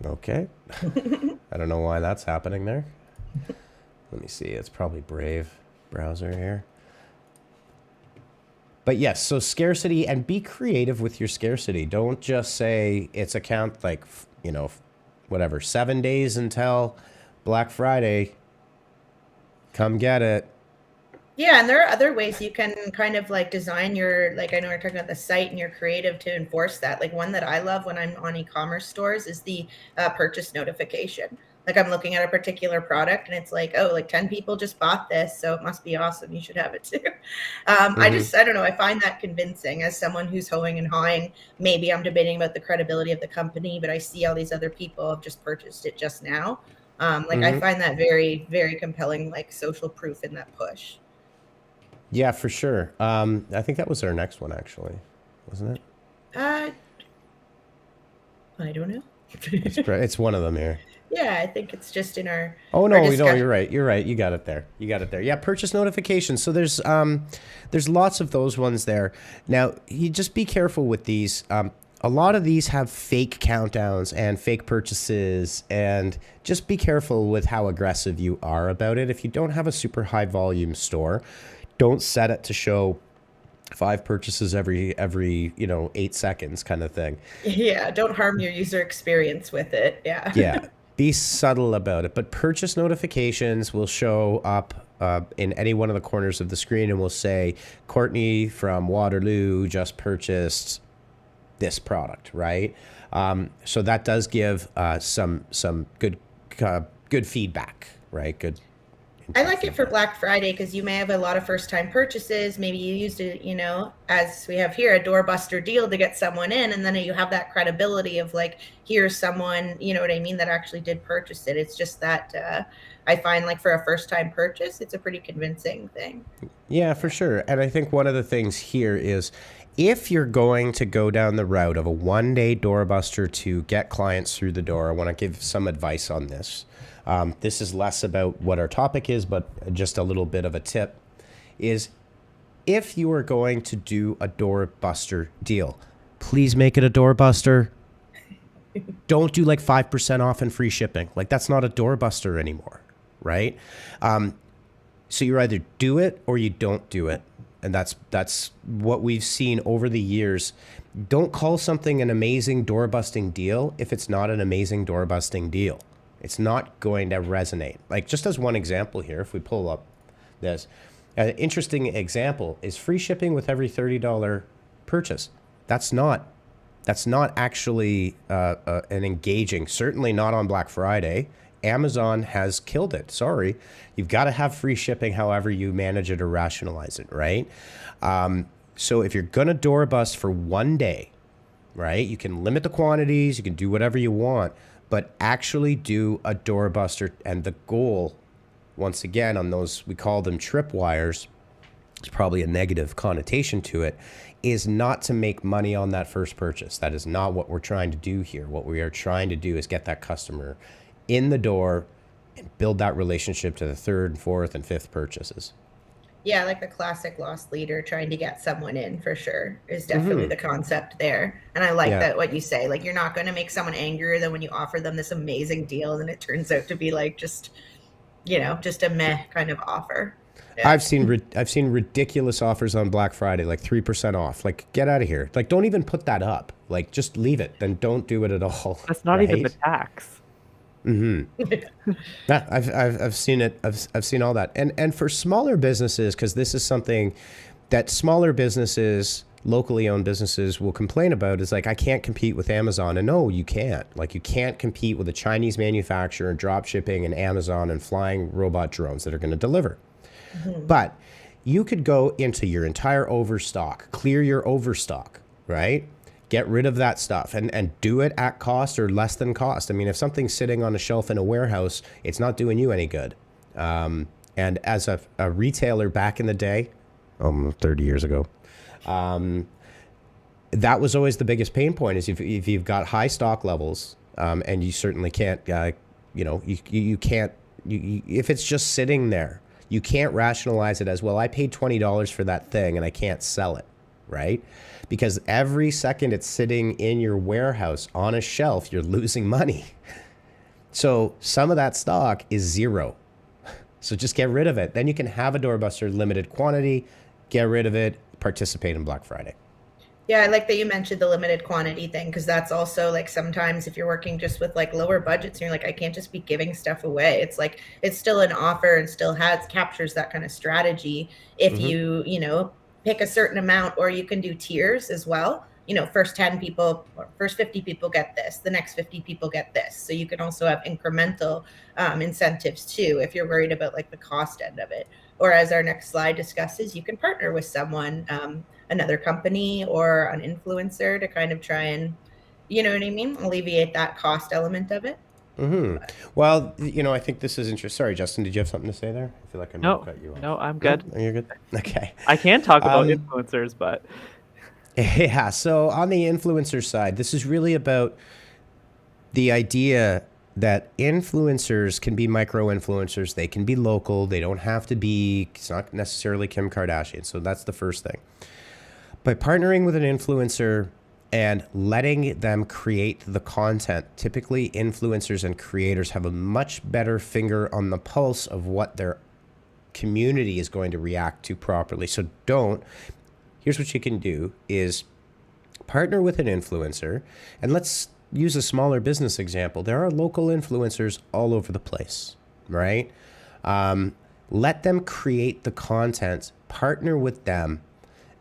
Okay. I don't know why that's happening there. Let me see. It's probably Brave browser here. But yes, so scarcity, and be creative with your scarcity. Don't just say it's a count like, whatever, 7 days until Black Friday. Come get it. Yeah, and there are other ways you can kind of like design your, like I know we're talking about the site and your creative to enforce that. Like one that I love when I'm on e-commerce stores is the purchase notification. Like I'm looking at a particular product and it's like, oh, like 10 people just bought this, so it must be awesome. You should have it too. I don't know. I find that convincing as someone who's hoeing and hawing. Maybe I'm debating about the credibility of the company, but I see all these other people have just purchased it just now. I find that very, very compelling, like social proof in that push. Yeah, for sure. I think that was our next one, actually, wasn't it? I don't know. It's one of them here. Yeah, I think it's just in our. Oh no, our you're right. You're right. You got it there. Yeah, purchase notifications. So there's lots of those ones there. Now you just be careful with these. A lot of these have fake countdowns and fake purchases, and just be careful with how aggressive you are about it. If you don't have a super high volume store, don't set it to show 5 purchases every 8 seconds kind of thing. Yeah, don't harm your user experience with it. Yeah. Yeah, be subtle about it. But purchase notifications will show up in any one of the corners of the screen and will say, Courtney from Waterloo just purchased this product, right? So that does give some good feedback, right? Good. I like it for Black Friday because you may have a lot of first-time purchases. Maybe you used it, as we have here, a Doorbuster deal to get someone in, and then you have that credibility of like, here's someone, you know what I mean, that actually did purchase it. It's just that I find like for a first-time purchase, it's a pretty convincing thing. Yeah, for sure. And I think one of the things here is if you're going to go down the route of a one-day Doorbuster to get clients through the door, I want to give some advice on this. This is less about what our topic is, but just a little bit of a tip is if you are going to do a Doorbuster deal, please make it a Doorbuster. Don't do like 5% off and free shipping. Like that's not a Doorbuster anymore, right? So you either do it or you don't do it. And that's what we've seen over the years. Don't call something an amazing door-busting deal if it's not an amazing door-busting deal. It's not going to resonate. Like just as one example here, if we pull up this, an interesting example is free shipping with every $30 purchase. That's not actually an engaging, certainly not on Black Friday. Amazon has killed it. Sorry. You've got to have free shipping however you manage it or rationalize it, right? So if you're going to door bust for one day, right, you can limit the quantities, you can do whatever you want, but actually do a doorbuster. And the goal, once again, on those, we call them tripwires, it's probably a negative connotation to it, is not to make money on that first purchase. That is not what we're trying to do here. What we are trying to do is get that customer in the door and build that relationship to the third and fourth and fifth purchases. Yeah, like the classic lost leader trying to get someone in for sure is definitely the concept there. And I like that what you say, like you're not going to make someone angrier than when you offer them this amazing deal and then it turns out to be like just a meh kind of offer. Yeah. I've seen ridiculous offers on Black Friday, like 3% off. Like, get out of here. Like, don't even put that up. Like, just leave it. Then don't do it at all. That's not even the tax. Yeah, I've seen it. I've seen all that. And for smaller businesses, because this is something that smaller businesses locally owned businesses will complain about is like, I can't compete with Amazon. And no, you can't. Like, you can't compete with a Chinese manufacturer and drop shipping and Amazon and flying robot drones that are going to deliver. But you could go into your entire overstock, clear your overstock, right? Get rid of that stuff and do it at cost or less than cost. I mean, if something's sitting on a shelf in a warehouse, it's not doing you any good. And as a retailer back in the day, 30 years ago, that was always the biggest pain point is if you've got high stock levels, and you certainly can't, you can't, if it's just sitting there, you can't rationalize it as, well, I paid $20 for that thing and I can't sell it, right? Because every second it's sitting in your warehouse on a shelf, you're losing money. So some of that stock is zero. So just get rid of it. Then you can have a Doorbuster limited quantity, get rid of it, participate in Black Friday. Yeah, I like that you mentioned the limited quantity thing, because that's also like sometimes if you're working just with like lower budgets and you're like, I can't just be giving stuff away. It's like it's still an offer and still captures that kind of strategy. If you pick a certain amount, or you can do tiers as well. First 10 people or first 50 people get this, the next 50 people get this. So you can also have incremental incentives too, if you're worried about like the cost end of it. Or as our next slide discusses, you can partner with someone, another company or an influencer to kind of try and, alleviate that cost element of it. Well, I think this is interesting. Sorry, Justin, did you have something to say there? I feel like I might have cut you off. No, I'm good. No, you're good? Okay. I can talk about influencers, but... Yeah, so on the influencer side, this is really about the idea that influencers can be micro-influencers. They can be local. They don't have to be, it's not necessarily Kim Kardashian. So that's the first thing. By partnering with an influencer and letting them create the content, typically influencers and creators have a much better finger on the pulse of what their community is going to react to properly. So here's what you can do is partner with an influencer, and let's use a smaller business example. There are local influencers all over the place, right? Let them create the content, partner with them,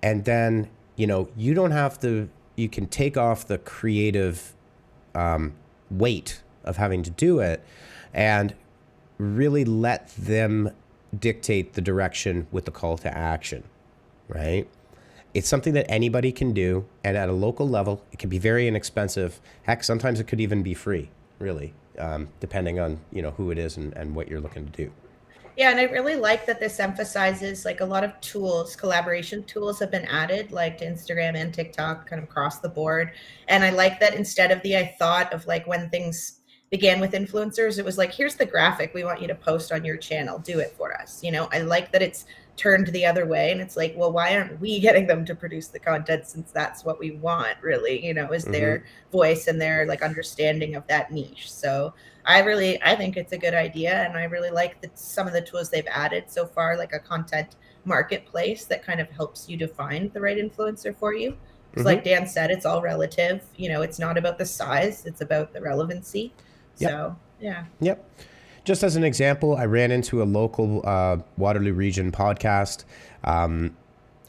and then, you don't have to, you can take off the creative weight of having to do it and really let them dictate the direction with the call to action, right? It's something that anybody can do, and at a local level, it can be very inexpensive. Heck, sometimes it could even be free, really, depending on who it is and what you're looking to do. Yeah, and I really like that this emphasizes like a lot of tools, collaboration tools have been added, like to Instagram and TikTok, kind of across the board. And I like that instead of I thought of like when things began with influencers, it was like, here's the graphic we want you to post on your channel, do it for us. I like that it's turned the other way, and it's like, well, why aren't we getting them to produce the content, since that's what we want, really, is their voice and their like understanding of that niche. So I think it's a good idea, and I really like that some of the tools they've added so far, like a content marketplace that kind of helps you define the right influencer for you. Because like Dan said, it's all relative. It's not about the size, it's about the relevancy. Yep. So yeah. Yep. Just as an example, I ran into a local Waterloo Region podcast.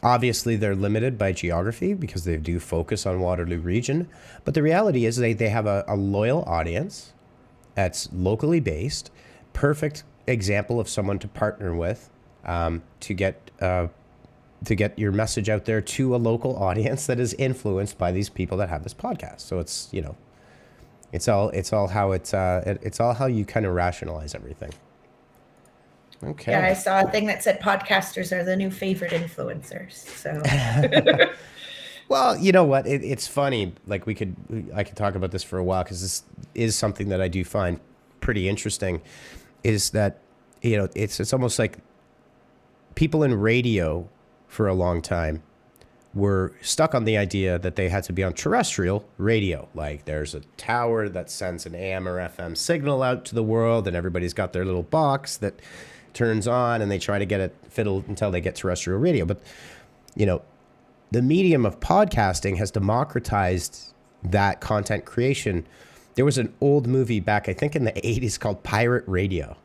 Obviously, they're limited by geography because they do focus on Waterloo Region. But the reality is they have a loyal audience that's locally based. Perfect example of someone to partner with to get your message out there to a local audience that is influenced by these people that have this podcast. So it's, it's all how you kind of rationalize everything. Okay. Yeah, I saw a thing that said podcasters are the new favorite influencers. So. Well, you know what? It's funny. Like I could talk about this for a while, because this is something that I do find pretty interesting. Is that it's almost like people in radio for a long time were stuck on the idea that they had to be on terrestrial radio. Like there's a tower that sends an AM or FM signal out to the world, and everybody's got their little box that turns on, and they try to get it fiddled until they get terrestrial radio. But, the medium of podcasting has democratized that content creation. There was an old movie back, I think in the 80s, called Pirate Radio.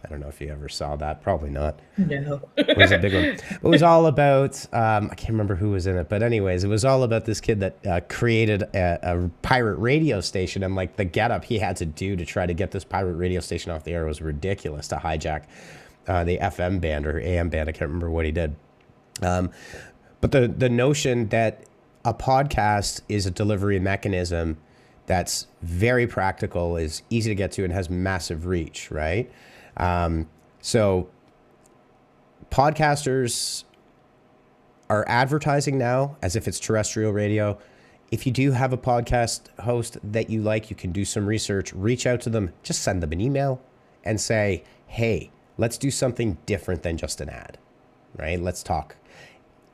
I don't know if you ever saw that. Probably not. No. It was a big one. It was all about, I can't remember who was in it, but anyways, it was all about this kid that created a pirate radio station, and like the getup he had to do to try to get this pirate radio station off the air was ridiculous, to hijack the FM band or AM band. I can't remember what he did. But the notion that a podcast is a delivery mechanism that's very practical, is easy to get to, and has massive reach, right? So podcasters are advertising now as if it's terrestrial radio. If you do have a podcast host that you like, you can do some research, reach out to them, just send them an email and say, hey, let's do something different than just an ad, right? Let's talk.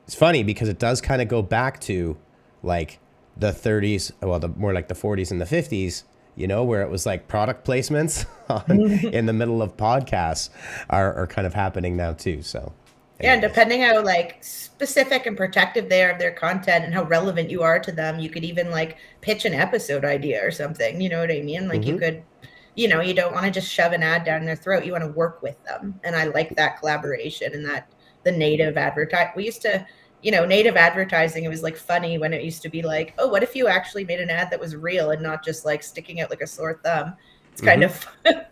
It's funny because it does kind of go back to like the 30s, well, more like the 40s and the 50s, you know, where it was like product placements in the middle of podcasts are kind of happening now too. So yeah, and depending how like specific and protective they are of their content and how relevant you are to them, you could even like pitch an episode idea or something. You know what I mean? Like you could, you know, you don't want to just shove an ad down their throat. You want to work with them. And I like that collaboration and that the native we used to, you know, native advertising, it was like funny when it used to be like, oh, what if you actually made an ad that was real and not just like sticking out like a sore thumb? It's kind of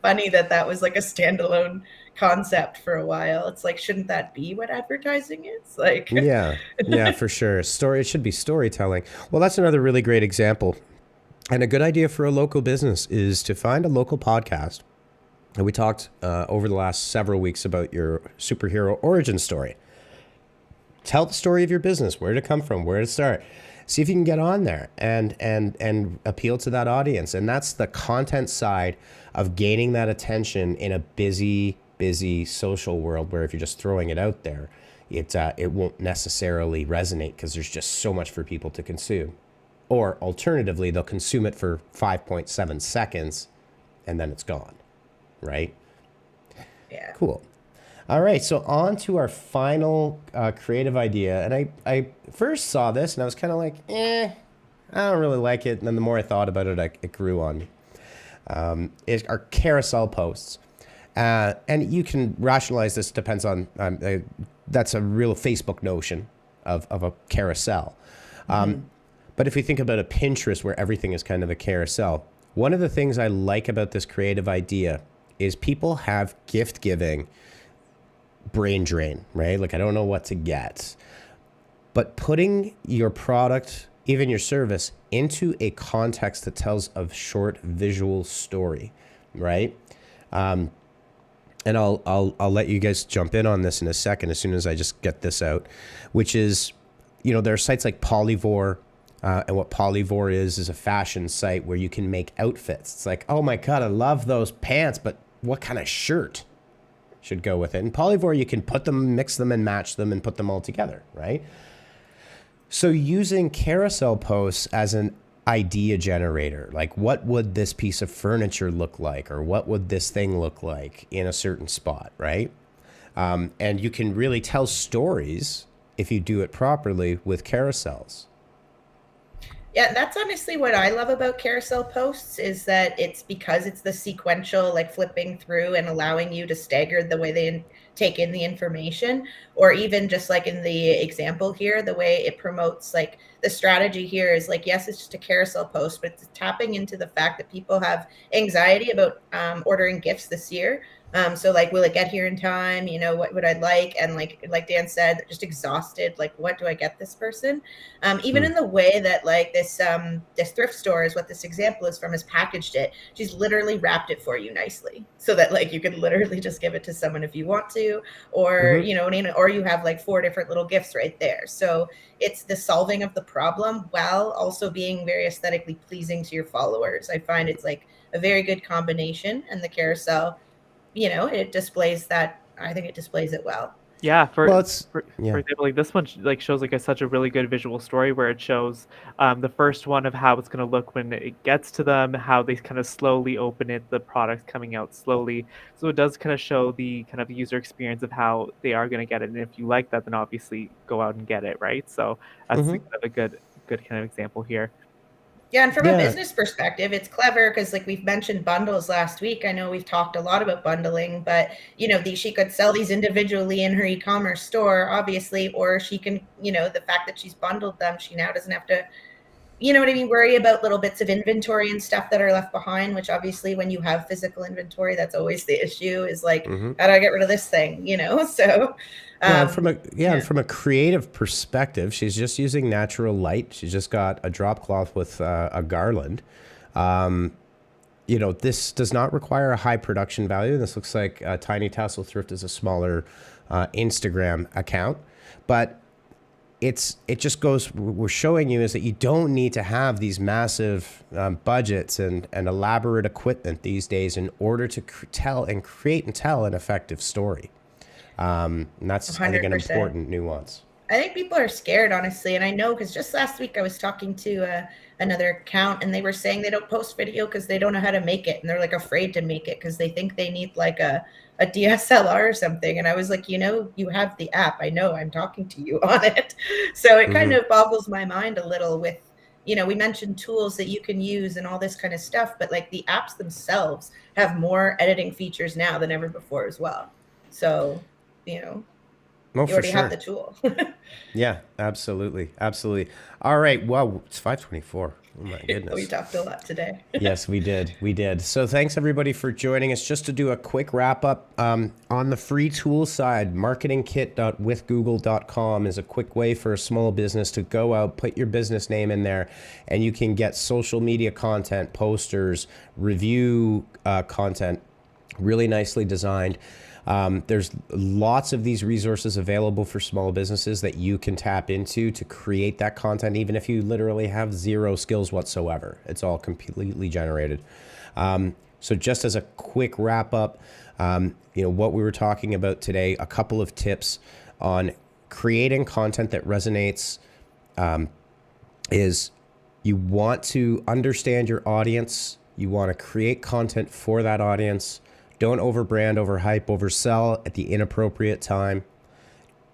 funny that was like a standalone concept for a while. It's like, shouldn't that be what advertising is? Like, yeah, for sure. It should be storytelling. Well, that's another really great example. And a good idea for a local business is to find a local podcast. And we talked over the last several weeks about your superhero origin story. Tell the story of your business, where to come from, where to start. See if you can get on there and appeal to that audience. And that's the content side of gaining that attention in a busy social world, where if you're just throwing it out there, it won't necessarily resonate because there's just so much for people to consume. Or alternatively, they'll consume it for 5.7 seconds and then it's gone, right? Yeah. Cool. All right, so on to our final creative idea. And I first saw this and I was kind of like, I don't really like it. And then the more I thought about it, it grew on me. Is our carousel posts. And you can rationalize this, depends on, that's a real Facebook notion of a carousel. But if we think about a Pinterest where everything is kind of a carousel, one of the things I like about this creative idea is people have gift giving brain drain, right? Like, I don't know what to get. But putting your product, even your service, into a context that tells a short visual story, right? And I'll let you guys jump in on this in a second as soon as I just get this out, which is, you know, there are sites like Polyvore, and what Polyvore is a fashion site where you can make outfits. It's like, oh my God, I love those pants, but what kind of shirt should go with it? In Polyvore, you can put them, mix them, and match them and put them all together, right? So using carousel posts as an idea generator, like what would this piece of furniture look like, or what would this thing look like in a certain spot, right? And you can really tell stories if you do it properly with carousels. Yeah, that's honestly what I love about carousel posts, is that it's because it's the sequential, like flipping through and allowing you to stagger the way they take in the information, or even just like in the example here, the way it promotes, like the strategy here is like, yes, it's just a carousel post, but it's tapping into the fact that people have anxiety about ordering gifts this year. So like, will it get here in time? You know, what would I like? And like Dan said, just exhausted. Like, what do I get this person? Even in the way that like this thrift store is what this example is from, has packaged it. She's literally wrapped it for you nicely, so that like you could literally just give it to someone if you want to, or you know, or you have like 4 different little gifts right there. So it's the solving of the problem while also being very aesthetically pleasing to your followers. I find it's like a very good combination, and the carousel, you know, it displays that. I think it displays it well. Yeah, for Well, example, like this one like shows like such a really good visual story, where it shows the first one of how it's going to look when it gets to them, how they kind of slowly open it, the product coming out slowly. So it does kind of show the kind of user experience of how they are going to get it. And if you like that, then obviously go out and get it, right? So that's kind of a good kind of example here. Yeah, and from Yeah. a business perspective, it's clever because, like we've mentioned bundles last week. I know we've talked a lot about bundling, but she could sell these individually in her e-commerce store, obviously, or she can, the fact that she's bundled them, she now doesn't have to, worry about little bits of inventory and stuff that are left behind. Which obviously, when you have physical inventory, that's always the issue. Is like, how do I get rid of this thing? So. Well, and from a creative perspective, she's just using natural light. She's just got a drop cloth with a garland. This does not require a high production value. This looks like Tiny Tassel Thrift is a smaller Instagram account, but it just goes. We're showing you is that you don't need to have these massive budgets and elaborate equipment these days in order to create and tell an effective story. And that's, 100%. I think, an important nuance. I think people are scared, honestly. And I know because just last week I was talking to another account and they were saying they don't post video because they don't know how to make it. And they're like afraid to make it because they think they need like a DSLR or something. And I was like, you have the app. I know, I'm talking to you on it. So it kind of boggles my mind a little with, we mentioned tools that you can use and all this kind of stuff. But like the apps themselves have more editing features now than ever before as well. So you already have the tool. Yeah, absolutely. All right. Well, it's 5:24. Oh my goodness. We talked a lot today. Yes, we did. So thanks everybody for joining us. Just to do a quick wrap up on the free tool side, marketingkit.withgoogle.com is a quick way for a small business to go out, put your business name in there, and you can get social media content, posters, review content, really nicely designed. There's lots of these resources available for small businesses that you can tap into to create that content, even if you literally have zero skills whatsoever. It's all completely generated. So just as a quick wrap up, what we were talking about today, a couple of tips on creating content that resonates is you want to understand your audience. You want to create content for that audience. Don't overbrand, overhype, oversell at the inappropriate time.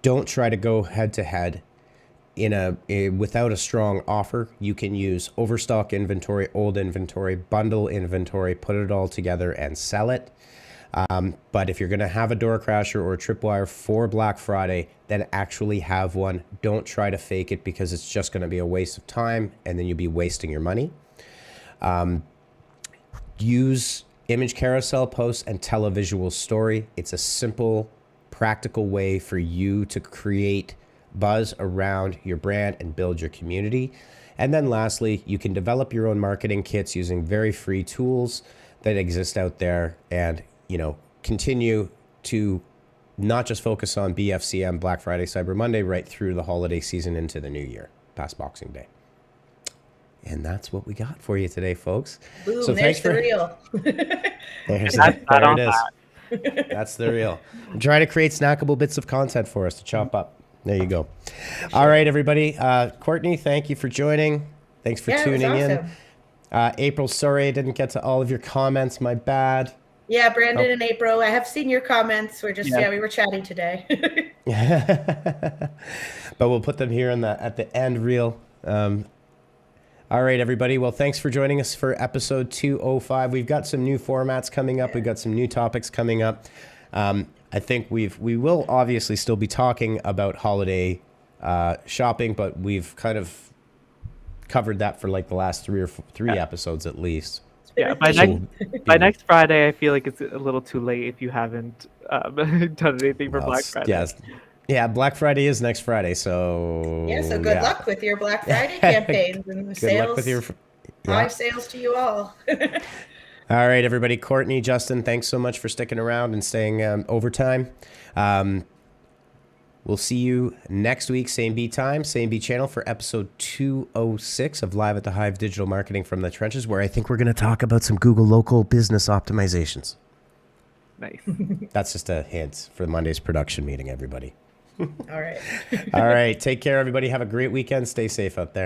Don't try to go head to head without a strong offer. You can use overstock inventory, old inventory, bundle inventory, put it all together and sell it. But if you're going to have a door crasher or a tripwire for Black Friday, then actually have one. Don't try to fake it because it's just going to be a waste of time and then you'll be wasting your money. Use image carousel posts and tell a visual story. It's a simple, practical way for you to create buzz around your brand and build your community. And then lastly, you can develop your own marketing kits using very free tools that exist out there and, continue to not just focus on BFCM, Black Friday, Cyber Monday, right through the holiday season into the new year, past Boxing Day. And that's what we got for you today, folks. Boom, so there's the reel. there it is. That's the reel. I'm trying to create snackable bits of content for us to chop up. There you go. All right, everybody. Courtney, thank you for joining. Thanks for tuning in. April, sorry I didn't get to all of your comments. My bad. Yeah, Brandon and April, I have seen your comments. We're just, we were chatting today. But we'll put them here at the end reel. All right, everybody. Well, thanks for joining us for episode 205. We've got some new formats coming up. We've got some new topics coming up. I think we will obviously still be talking about holiday shopping, but we've kind of covered that for like the last three episodes at least. Yeah, by next Friday, I feel like it's a little too late if you haven't done anything for Black Friday. Yes. Yeah, Black Friday is next Friday, so... Yeah, so good luck with your Black Friday campaigns and the sales. Good luck with your... High sales to you all. All right, everybody. Courtney, Justin, thanks so much for sticking around and staying overtime. We'll see you next week, same beat time, same beat channel for episode 206 of Live at the Hive Digital Marketing from the Trenches, where I think we're going to talk about some Google local business optimizations. Nice. That's just a hint for Monday's production meeting, everybody. All right. All right. Take care, everybody. Have a great weekend. Stay safe out there.